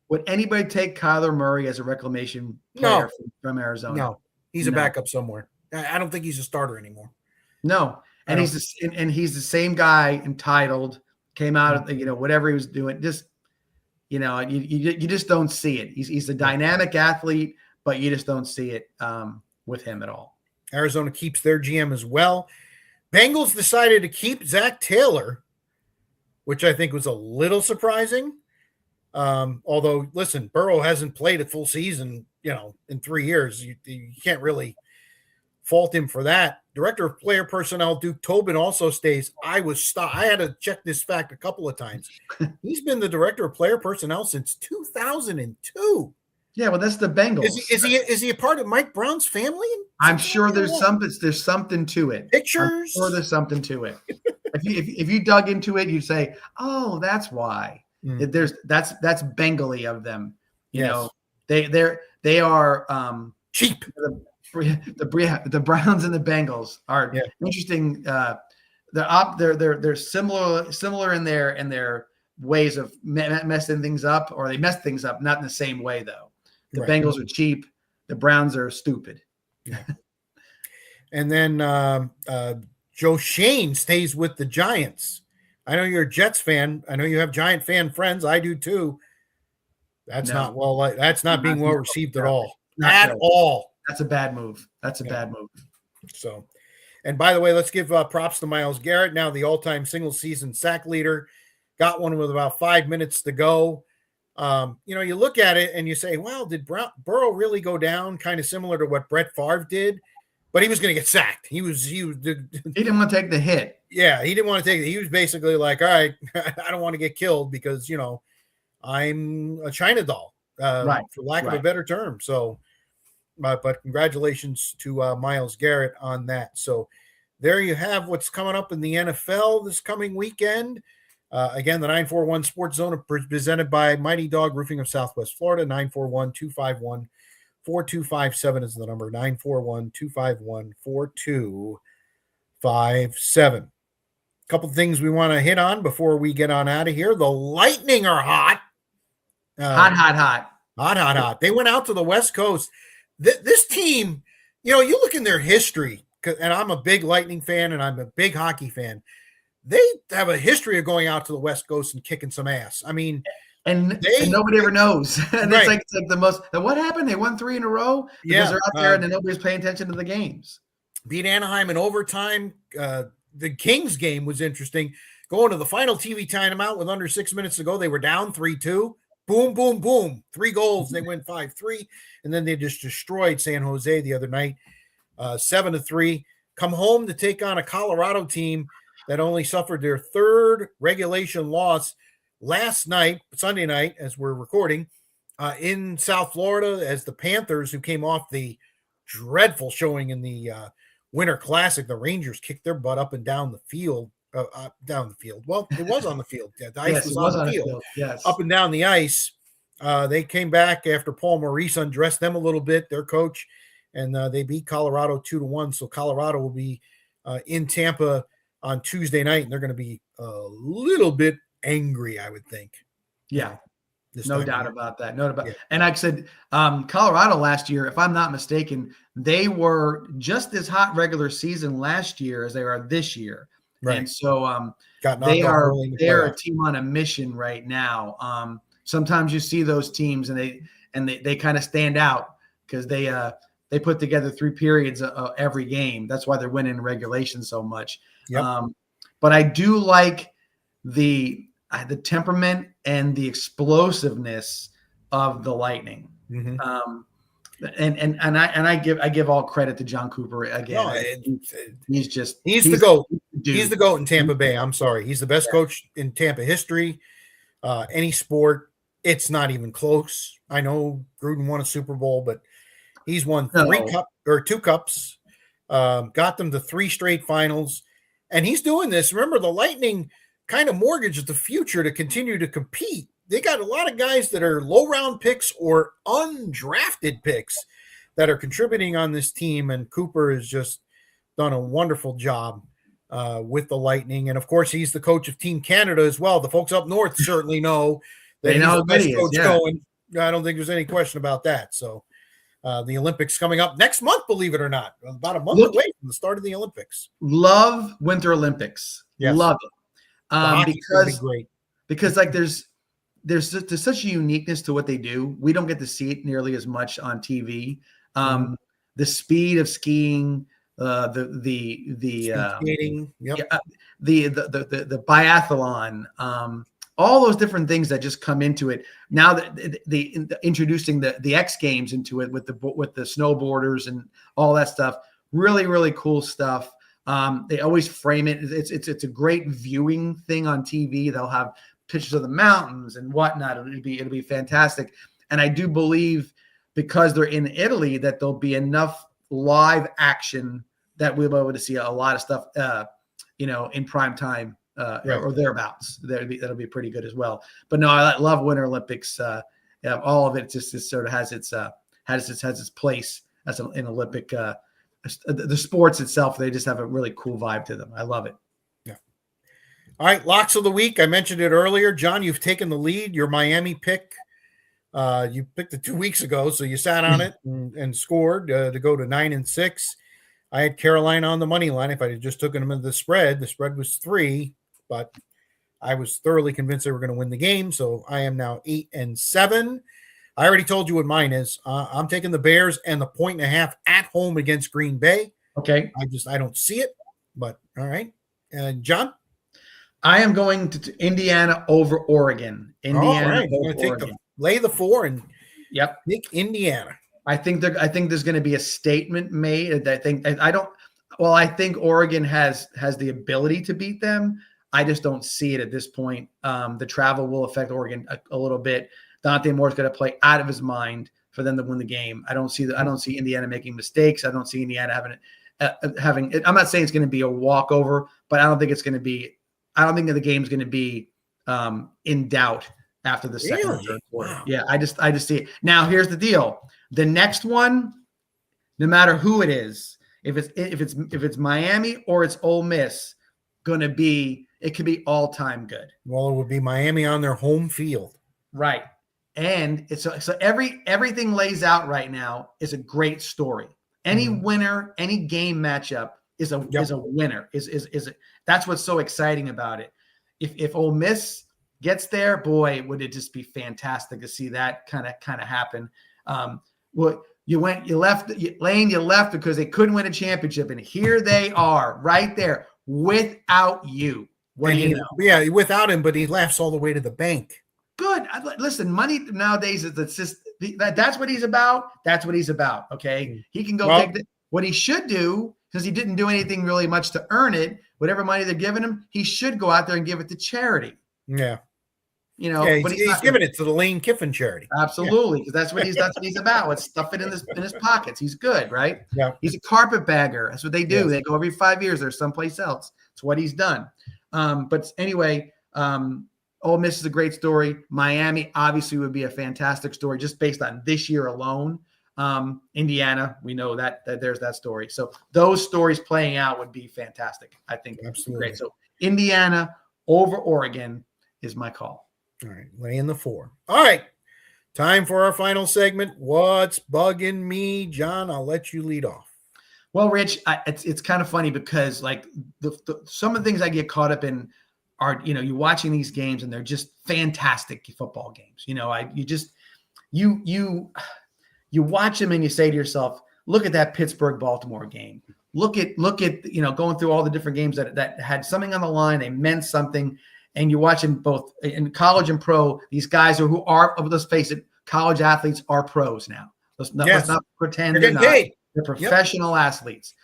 would anybody take Kyler Murray as a reclamation player from Arizona? No, he's a backup somewhere. I don't think he's a starter anymore. No, and he's the same guy, entitled, came out of whatever he was doing. Just you just don't see it. He's a dynamic athlete, but you just don't see it with him at all. Arizona keeps their GM as well. Bengals decided to keep Zach Taylor, which I think was a little surprising. Although, listen, Burrow hasn't played a full season, in 3 years. You can't really fault him for that. Director of Player Personnel Duke Tobin also stays. I had to check this fact a couple of times. He's been the Director of Player Personnel since 2002. Yeah, well, that's the Bengals. Is he a part of Mike Brown's family? I'm sure there's something to it. Pictures? I'm sure there's something to it. If you dug into it, you'd say, "Oh, that's why." That's Bengali of them. They are cheap. The Browns and the Bengals are interesting. They're similar in their ways of messing things up, or they mess things up, not in the same way though. The Bengals are cheap. The Browns are stupid. Yeah. And then Joe Shane stays with the Giants. I know you're a Jets fan. I know you have Giant fan friends. I do too. That's not being well received at all. At all. That's a bad move. So, and by the way, let's give props to Myles Garrett, now the all-time single season sack leader. Got one with about 5 minutes to go. You look at it and you say, well, did Burrow really go down? Kind of similar to what Brett Favre did, but he was going to get sacked. He didn't want to take the hit. Yeah, he didn't want to take it. He was basically like, all right, I don't want to get killed because, I'm a China doll, for lack of a better term. So, but congratulations to Myles Garrett on that. So there you have what's coming up in the NFL this coming weekend. Again, the 941 Sports Zone presented by Mighty Dog Roofing of Southwest Florida. 941-251-4257 is the number. 941-251-4257. A couple things we want to hit on before we get on out of here. The Lightning are hot. Hot. They went out to the West Coast. This team, you look in their history, and I'm a big Lightning fan and I'm a big hockey fan. They have a history of going out to the West Coast and kicking some ass. I mean, and nobody ever knows. And it's like the most. What happened? They won 3 in a row because they're out there and then nobody's paying attention to the games. Beat Anaheim in overtime. The Kings game was interesting. Going to the final TV timeout with under 6 minutes to go, they were down 3-2. Boom, boom, boom. 3 goals. They went 5-3, and then they just destroyed San Jose the other night, 7-3. Come home to take on a Colorado team that only suffered their 3rd regulation loss last night, Sunday night, as we're recording, in South Florida, as the Panthers, who came off the dreadful showing in the Winter Classic, the Rangers kicked their butt up and down the field. Down the field. Well, it was on the field. Yeah, the ice Yes, was it on was the on the field. field. Yes. Up and down the ice. They came back after Paul Maurice undressed them a little bit, their coach, and they beat Colorado 2-1. So Colorado will be in Tampa on Tuesday night, and they're going to be a little bit angry, I would think. Yeah. This No time doubt of year. about that. No doubt about. Yeah. And like I said, Colorado last year, if I'm not mistaken, they were just as hot regular season last year as they are this year. Right. And so Got knocked they off are early in the they're a playoffs. team on a mission right now. Sometimes you see those teams and they kind of stand out because they put together 3 periods every game. That's why they're winning regulation so much. Yep. But I do like the temperament and the explosiveness of the Lightning. Mhm. And I give all credit to John Cooper again. No, He's the GOAT. dude. He's the GOAT in Tampa Bay. I'm sorry. He's the best coach in Tampa history. Any sport, it's not even close. I know Gruden won a Super Bowl, but he's won 2 cups, got them to 3 straight finals, and he's doing this. Remember, the Lightning kind of mortgaged the future to continue to compete. They got a lot of guys that are low round picks or undrafted picks that are contributing on this team, and Cooper has just done a wonderful job with the Lightning. And of course, he's the coach of Team Canada as well. The folks up north certainly know that he's the best coach going. I don't think there's any question about that. So the Olympics coming up next month, believe it or not, about a month away from the start of the Olympics. Love Winter Olympics. Yes. Love it. Because like there's such a uniqueness to what they do. We don't get to see it nearly as much on TV. The speed of skiing, skating, the biathlon, all those different things that just come into it. Now that introducing the X Games into it with the snowboarders and all that stuff, really, really cool stuff. They always frame it. It's a great viewing thing on TV. They'll have pictures of the mountains and whatnot. It'll be fantastic. And I do believe because they're in Italy that there'll be enough live action that we'll be able to see a lot of stuff, in prime time or thereabouts. That'll be pretty good as well. But no, I love Winter Olympics. All of it just sort of has its place as an Olympic. The sports itself, they just have a really cool vibe to them. I love it. Yeah. All right, locks of the week. I mentioned it earlier. John, you've taken the lead. Your Miami pick. You picked it 2 weeks ago, so you sat on it and scored to go to 9-6. I had Carolina on the money line. If I had just taken them in the spread was 3, but I was thoroughly convinced they were going to win the game. So I am now 8-7. I already told you what mine is. I'm taking the Bears and the 1.5 at home against Green Bay. Okay. I don't see it, but all right. John? I am going to Indiana over Oregon. Indiana over Oregon. Lay the 4 and pick Indiana. I think there's going to be a statement made. I think Oregon has the ability to beat them. I just don't see it at this point. The travel will affect Oregon a little bit. Dante Moore's going to play out of his mind for them to win the game. I don't see Indiana making mistakes. I don't see Indiana having. I'm not saying it's going to be a walkover, but I don't think that the game's going to be in doubt after the second or third quarter. Wow. Yeah, I just see it. Now here's the deal. The next one, no matter who it is, if it's Miami or it's Ole Miss, it could be all time good. Well, it would be Miami on their home field, right? And it's so everything lays out right now is a great story. Any winner, any game matchup is a winner. That's what's so exciting about it. If Ole Miss gets there, boy, would it just be fantastic to see that kind of happen. You left because they couldn't win a championship, and here they are right there without you. Without him, but he laughs all the way to the bank. Good. Listen, money nowadays that's what he's about. That's what he's about. Okay, he can go take what he should do, because he didn't do anything really much to earn it. Whatever money they're giving him, he should go out there and give it to charity. Yeah. Yeah, but he's giving it to the Lane Kiffin charity. Absolutely, because that's what he's about. Let's stuff it in his pockets. He's good, right? Yeah. He's a carpetbagger. That's what they do. Yes. They go every 5 years. They're someplace else. It's what he's done. But anyway, Ole Miss is a great story. Miami obviously would be a fantastic story just based on this year alone. Indiana, we know that there's that story. So those stories playing out would be fantastic. I think Absolutely. great. So Indiana over Oregon is my call. All right, laying the 4. All right, time for our final segment. What's bugging me, John? I'll let you lead off. Well, Rich, it's kind of funny because like some of the things I get caught up in are, you're watching these games and they're just fantastic football games. You watch them and you say to yourself, look at that Pittsburgh-Baltimore game. Look at going through all the different games that had something on the line. They meant something. And you're watching both in college and pro, these guys who are, let's face it, college athletes are pros now. Let's not pretend they're not. They're professional athletes.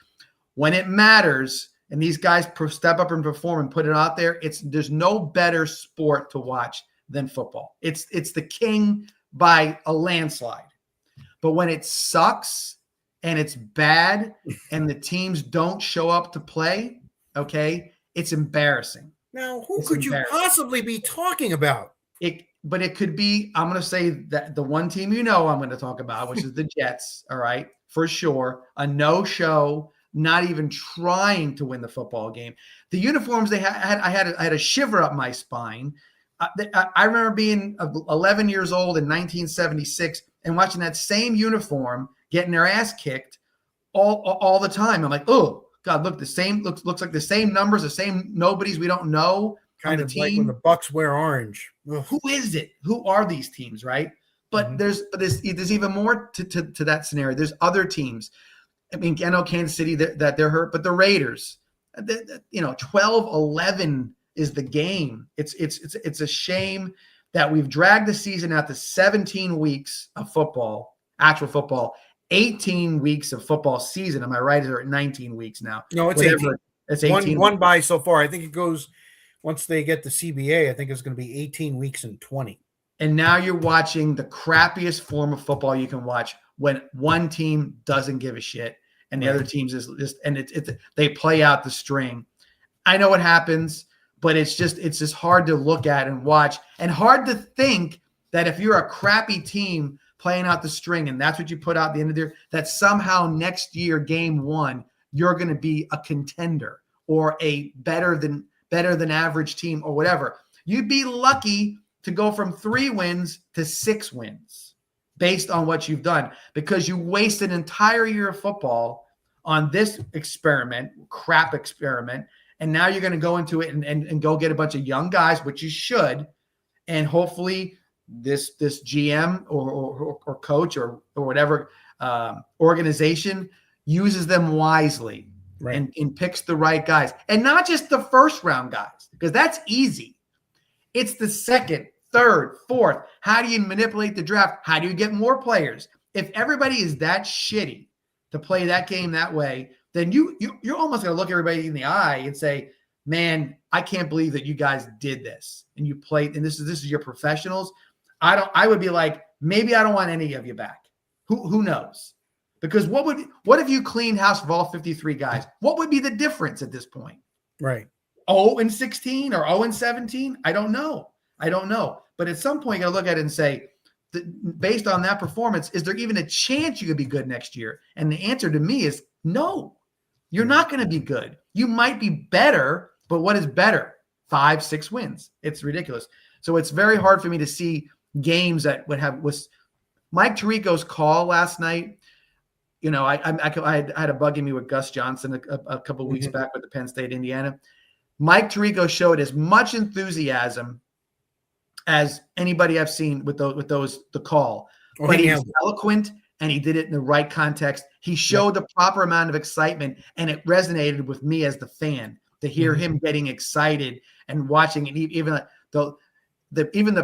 When it matters and these guys step up and perform and put it out there, there's no better sport to watch than football. It's the king by a landslide. But when it sucks and it's bad and the teams don't show up to play, okay, it's embarrassing. Now, who could you possibly be talking about? But it could be, I'm going to say that the one team I'm going to talk about, which is the Jets, all right, for sure. A no-show, not even trying to win the football game. The uniforms they had, I had a shiver up my spine. I remember being 11 years old in 1976 and watching that same uniform getting their ass kicked all the time. I'm like, oh, God, look, the same looks like the same numbers, the same nobodies we don't know. Kind of like when the Bucks wear orange. Ugh. Who is it? Who are these teams, right? But there's even more to that scenario. There's other teams. I mean, I know Kansas City that they're hurt, but the Raiders, 12-11 is the game. It's a shame that we've dragged the season out to 17 weeks of football, actual football. 18 weeks of football season. Am I right? They're at 19 weeks now. No, it's 18. It's 18. One by so far. I think it goes once they get the CBA. I think it's going to be 18 weeks and 20. And now you're watching the crappiest form of football you can watch when one team doesn't give a shit and the other teams is just they play out the string. I know what happens, but it's just hard to look at and watch and hard to think that if you're a crappy team playing out the string, and that's what you put out at the end of the year, that somehow next year, game 1, you're going to be a contender or a better than average team or whatever. You'd be lucky to go from 3 wins to 6 wins based on what you've done because you waste an entire year of football on this crap experiment, and now you're going to go into it and go get a bunch of young guys, which you should, and hopefully this GM or coach or whatever organization uses them wisely and picks the right guys, and not just the first round guys, because that's easy. It's the second, third, fourth. How do you manipulate the draft? How do you get more players? If everybody is that shitty to play that game that way, then you're almost going to look everybody in the eye and say, man, I can't believe that you guys did this and you played, and this is your professionals. I would be like, maybe I don't want any of you back. Who knows? Because what if you cleaned house of all 53 guys? What would be the difference at this point? Right. 0-16 or 0-17? I don't know. But at some point, you got to look at it and say, based on that performance, is there even a chance you could be good next year? And the answer to me is no. You're not going to be good. You might be better, but what is better? 5-6 wins. It's ridiculous. So it's very hard for me to see games that was Mike Tirico's call last night. I had a bug in me with Gus Johnson a couple of weeks back with the Penn State, Indiana. Mike Tirico showed as much enthusiasm as anybody I've seen with the call. But he was eloquent and he did it in the right context. He showed the proper amount of excitement, and it resonated with me as the fan to hear him getting excited and watching it. Even the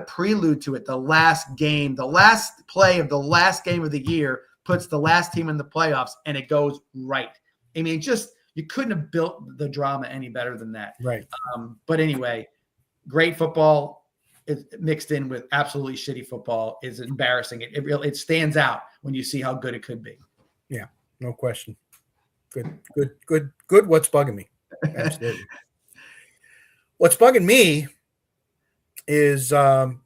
prelude to it, the last game, the last play of the last game of the year puts the last team in the playoffs, and it goes right. I mean, you couldn't have built the drama any better than that. Right. But anyway, great football. mixed in with absolutely shitty football is embarrassing. It stands out when you see how good it could be. Yeah, no question. Good. What's bugging me? Absolutely. What's bugging me is, the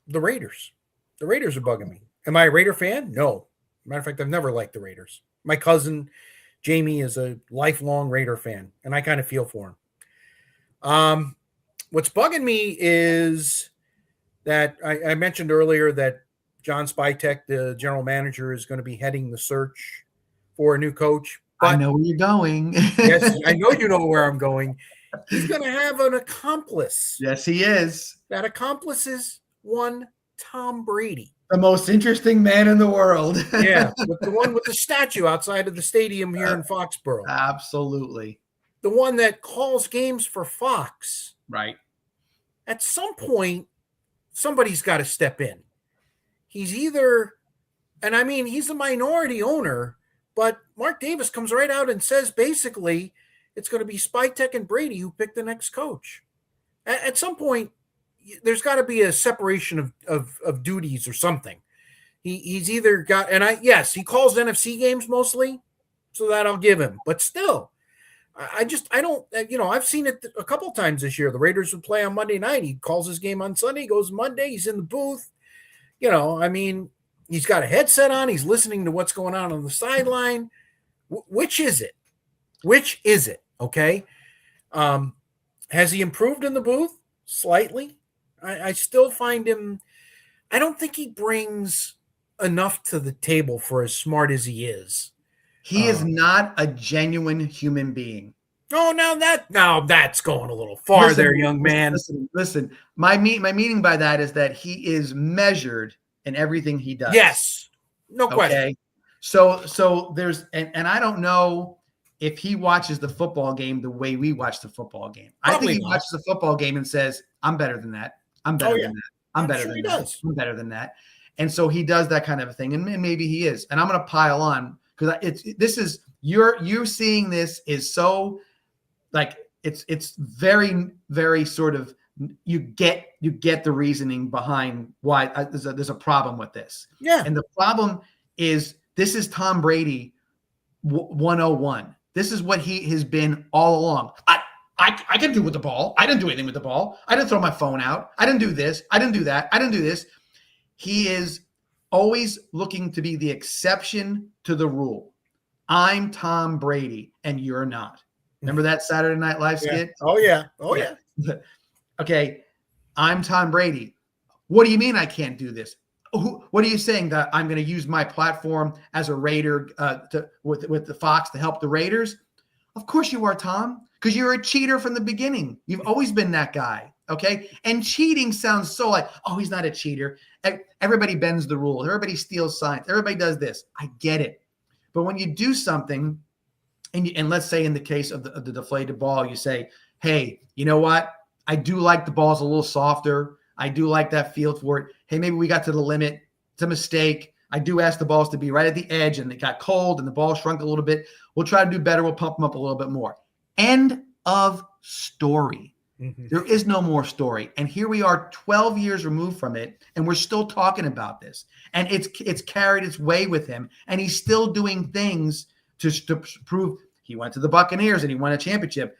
Raiders. The Raiders are bugging me. Am I a Raider fan? No. Matter of fact, I've never liked the Raiders. My cousin Jamie is a lifelong Raider fan, and I kind of feel for him. What's bugging me is that I mentioned earlier that John Spytek, the general manager, is going to be heading the search for a new coach. But, I know where you're going. Yes, I know you know where I'm going. He's going to have an accomplice. Yes, he is. That accomplice is one Tom Brady. The most interesting man in the world. Yeah, the one with the statue outside of the stadium here in Foxborough. Absolutely. The one that calls games for Fox. Right. At some point, somebody's got to step in. He's either, and I mean, he's a minority owner, but Mark Davis comes right out and says basically it's going to be Spytek and Brady who pick the next coach. At some point, there's got to be a separation of duties or something. He's either got, and he calls NFC games mostly, so that I'll give him. But still, I don't, I've seen it a couple times this year. The Raiders would play on Monday night. He calls his game on Sunday, goes Monday. He's in the booth. He's got a headset on. He's listening to what's going on the sideline. Which is it? Which is it? Okay. Has he improved in the booth? Slightly. I still find him, I don't think he brings enough to the table for as smart as he is. He is not a genuine human being. Oh, now that's going a little far there, young man. Listen. My meaning by that is that he is measured in everything he does. Yes. No question. Okay. So there's, and I don't know if he watches the football game the way we watch the football game. Probably I think he watches the football game and says, I'm better than that. I'm better than that. I'm better than that. I'm better than that. And so he does that kind of a thing. And maybe he is. And I'm going to pile on because you're seeing this is so like, it's very, very sort of, you get the reasoning behind why there's a problem with this. Yeah. And the problem is this is Tom Brady 101. This is what he has been all along. I can do with the ball. I didn't do anything with the ball. I didn't throw my phone out. I didn't do this. I didn't do that. I didn't do this. He is always looking to be the exception to the rule. I'm Tom Brady and you're not. Remember that Saturday Night Live skit? Yeah. Oh, yeah. Okay. I'm Tom Brady. What do you mean I can't do this? What are you saying, that I'm going to use my platform as a Raider with the Fox to help the Raiders? Of course you are, Tom, because you're a cheater from the beginning. You've always been that guy, okay? And cheating sounds so like, oh, he's not a cheater. Everybody bends the rules. Everybody steals signs. Everybody does this. I get it. But when you do something, and let's say in the case of the deflated ball, you say, hey, you know what? I do like the balls a little softer. I do like that feel for it. Hey, maybe we got to the limit. It's a mistake. I do ask the balls to be right at the edge, and it got cold, and the ball shrunk a little bit. We'll try to do better. We'll pump them up a little bit more. End of story. Mm-hmm. There is no more story. And here we are 12 years removed from it, and we're still talking about this. And it's carried its way with him, and he's still doing things to prove he went to the Buccaneers and he won a championship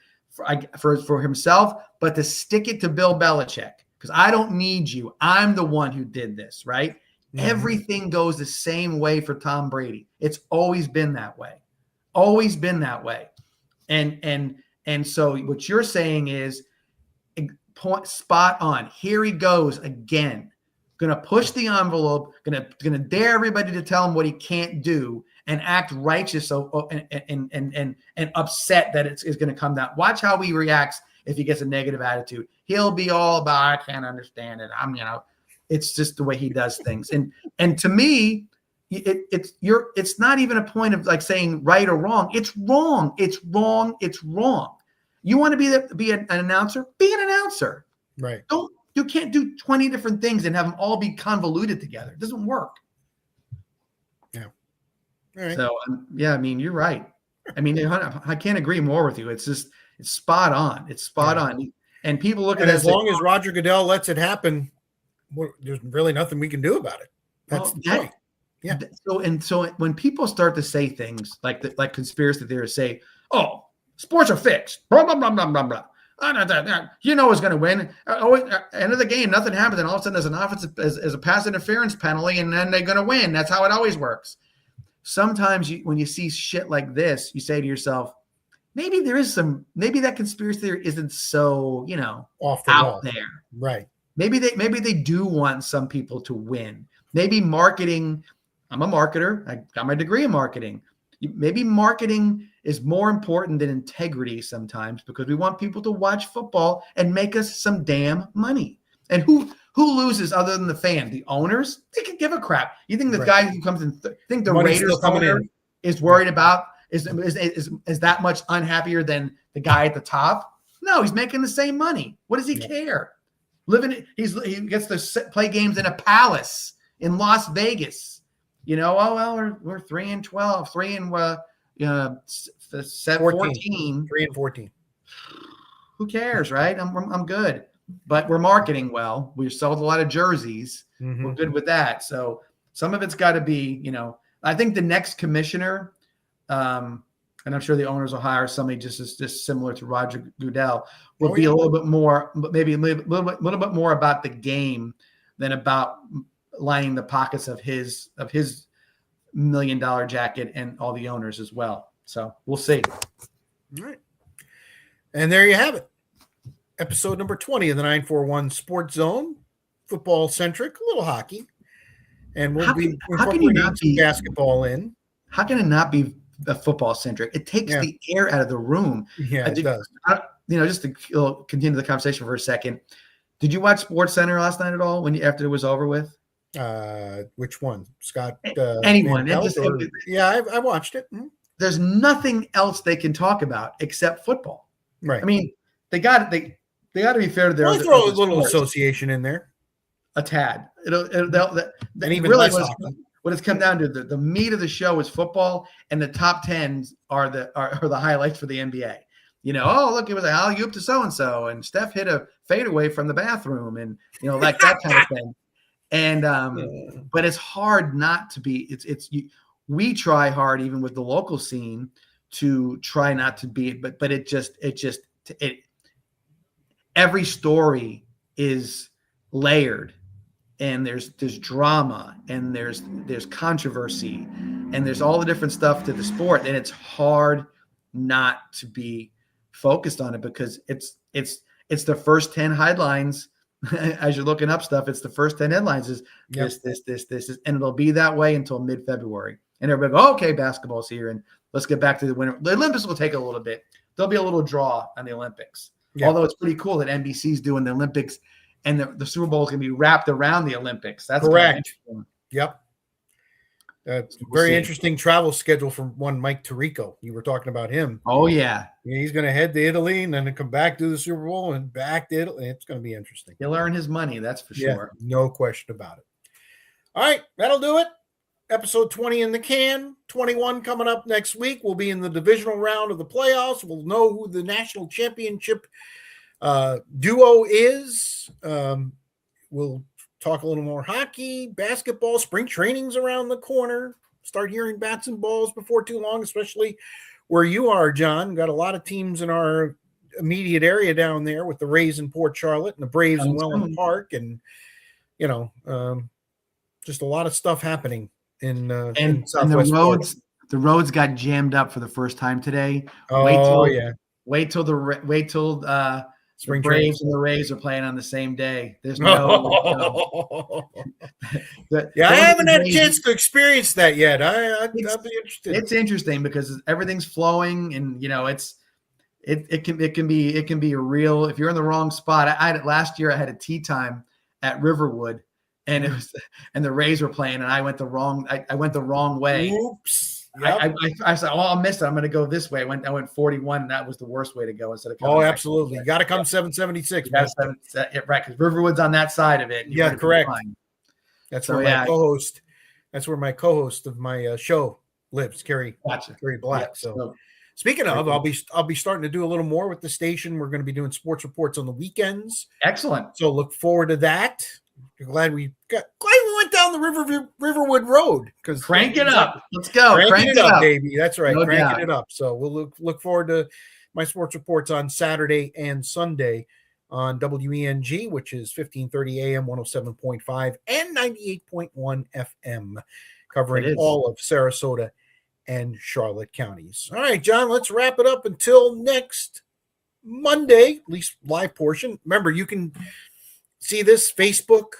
for himself, but to stick it to Bill Belichick. Because I don't need you. I'm the one who did this, right? Mm-hmm. Everything goes the same way for Tom Brady. It's always been that way. Always been that way. And so what you're saying is spot on. Here he goes again. Gonna push the envelope, gonna dare everybody to tell him what he can't do and act righteous and upset that it's gonna come down. Watch how he reacts if he gets a negative attitude. He'll be all about, I can't understand it. It's just the way he does things. And to me, it's not even a point of like saying right or wrong. It's wrong. It's wrong. It's wrong. You want to be an announcer? Be an announcer. Right. You can't do 20 different things and have them all be convoluted together. It doesn't work. Yeah. All right. So I mean, you're right. I mean, I can't agree more with you. It's spot on. It's spot on. And people look at And it as long as Roger Goodell lets it happen, there's really nothing we can do about it. That's the point. Yeah. So when people start to say things like conspiracy theorists say, "Oh, sports are fixed," blah blah blah blah blah blah. You know who's going to win. End of the game, nothing happens, and all of a sudden there's an offensive as a pass interference penalty, and then they're going to win. That's how it always works. Sometimes when you see shit like this, you say to yourself, maybe that conspiracy theory isn't so, off the out wall. there. Right. Maybe they do want some people to win. Maybe marketing. I'm a marketer. I got my degree in marketing. Maybe marketing is more important than integrity sometimes, because we want people to watch football and make us some damn money. And who loses other than the fan? The owners? They could give a crap. You think the guy who comes in think the Money's Raiders owner is worried about is that much unhappier than the guy at the top? No, he's making the same money. What does he care? He gets to play games in a palace in Las Vegas. We're 3-12, 14. 3-14. Who cares, right? I'm good. But we're marketing well. We sold a lot of jerseys. Mm-hmm. We're good with that. So some of it's got to be, I think the next commissioner, and I'm sure the owners will hire somebody just similar to Roger Goodell, will be a little bit more, maybe a little bit more about the game than about lining the pockets of his $1 million jacket and all the owners as well. So we'll see. All right. And there you have it. Episode number 20 of the 941 Sports Zone, football centric, a little hockey. And we'll be incorporating some basketball in. How can it not be football centric? It takes the air out of the room. Yeah, it does. Just to continue the conversation for a second. Did you watch Sports Center last night at all after it was over with? Which one? Scott? Anyone? I watched it. Mm-hmm. There's nothing else they can talk about except football. Right. I mean, they got to be fair to their. I'll throw a little association in there. A tad. And even really less what it's come down to, the meat of the show is football, and the top 10s are the highlights for the NBA. Look, it was an alley-oop to so-and-so, and Steph hit a fadeaway from the bathroom, and like that kind of thing. And but it's hard not to be. We try hard even with the local scene to try not to be, but every story is layered, and there's drama, and there's controversy, and there's all the different stuff to the sport, and it's hard not to be focused on it, because it's the first 10 headlines. As you're looking up stuff, it's the first 10 headlines is this, and it'll be that way until mid-February. And everybody go, okay, basketball's here, and let's get back to the winter. The Olympics will take a little bit. There'll be a little draw on the Olympics. Yeah. Although it's pretty cool that NBC's doing the Olympics, and the Super Bowl is going to be wrapped around the Olympics. That's correct. Yep. Very interesting travel schedule from one Mike Tirico. You were talking about him. Oh, yeah. He's going to head to Italy and then come back to the Super Bowl and back to Italy. It's going to be interesting. He'll earn his money, that's for sure. No question about it. All right, that'll do it. Episode 20 in the can. 21 coming up next week. We'll be in the divisional round of the playoffs. We'll know who the national championship duo is. We'll talk a little more hockey, basketball. Spring training's around the corner. Start hearing bats and balls before too long, especially where you are, John. Got a lot of teams in our immediate area down there with the Rays in Port Charlotte and the Braves in Welland Park, and just a lot of stuff happening in Southwest Florida. The roads got jammed up for the first time today. Wait till spring Braves and the Rays are playing on the same day. There's no. I haven't had a chance to experience that yet. I'd be interested. It's interesting because everything's flowing, and it can be a real. If you're in the wrong spot, last year I had a tee time at Riverwood, and the Rays were playing, and I went the wrong way. Oops. Yep. I said, I'll miss it. I'm going to go this way. I went 41, and that was the worst way to go instead of coming back. Absolutely. You got to come 776. Right, because Riverwood's on that side of it. Yeah, correct. That's where my co-host. That's where my co-host of my show lives, Carrie. Gotcha. Carrie Black. Yeah, Speaking of, I'll be starting to do a little more with the station. We're going to be doing sports reports on the weekends. Excellent. So look forward to that. Glad we went down the Riverwood Road because crank it up. Let's go. Crank it up, baby. That's right. No Cranking doubt. it up. So we'll look forward to my sports reports on Saturday and Sunday on WENG, which is 1530 AM, 107.5 and 98.1 FM, covering all of Sarasota and Charlotte counties. All right, John, let's wrap it up until next Monday, at least live portion. Remember, you can see this Facebook,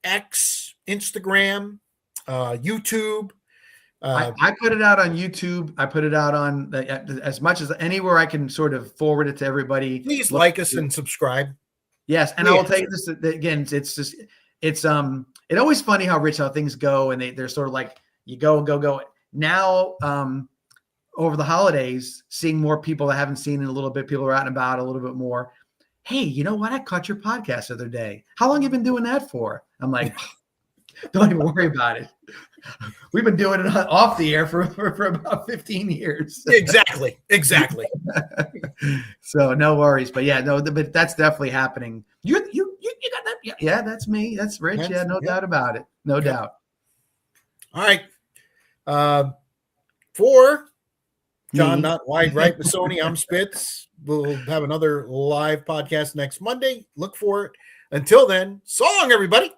X, Instagram, YouTube. I put it out on YouTube. I put it out on as much as anywhere I can sort of forward it to everybody. Please like us and subscribe. Yes, and I will tell you this again. It's always funny how Rich, how things go, and they're sort of like you go. Now, over the holidays, seeing more people I haven't seen in a little bit. People are out and about a little bit more. Hey, you know what? I caught your podcast the other day. How long have you been doing that for? I'm like, don't even worry about it. We've been doing it off the air for about 15 years. Exactly. So no worries, but yeah, no, but that's definitely happening. You got that? Yeah, that's me. That's Rich. No doubt about it. No doubt. All right. For John, not wide right, Masoni, I'm Spitz. We'll have another live podcast next Monday. Look for it. Until then, so long, everybody.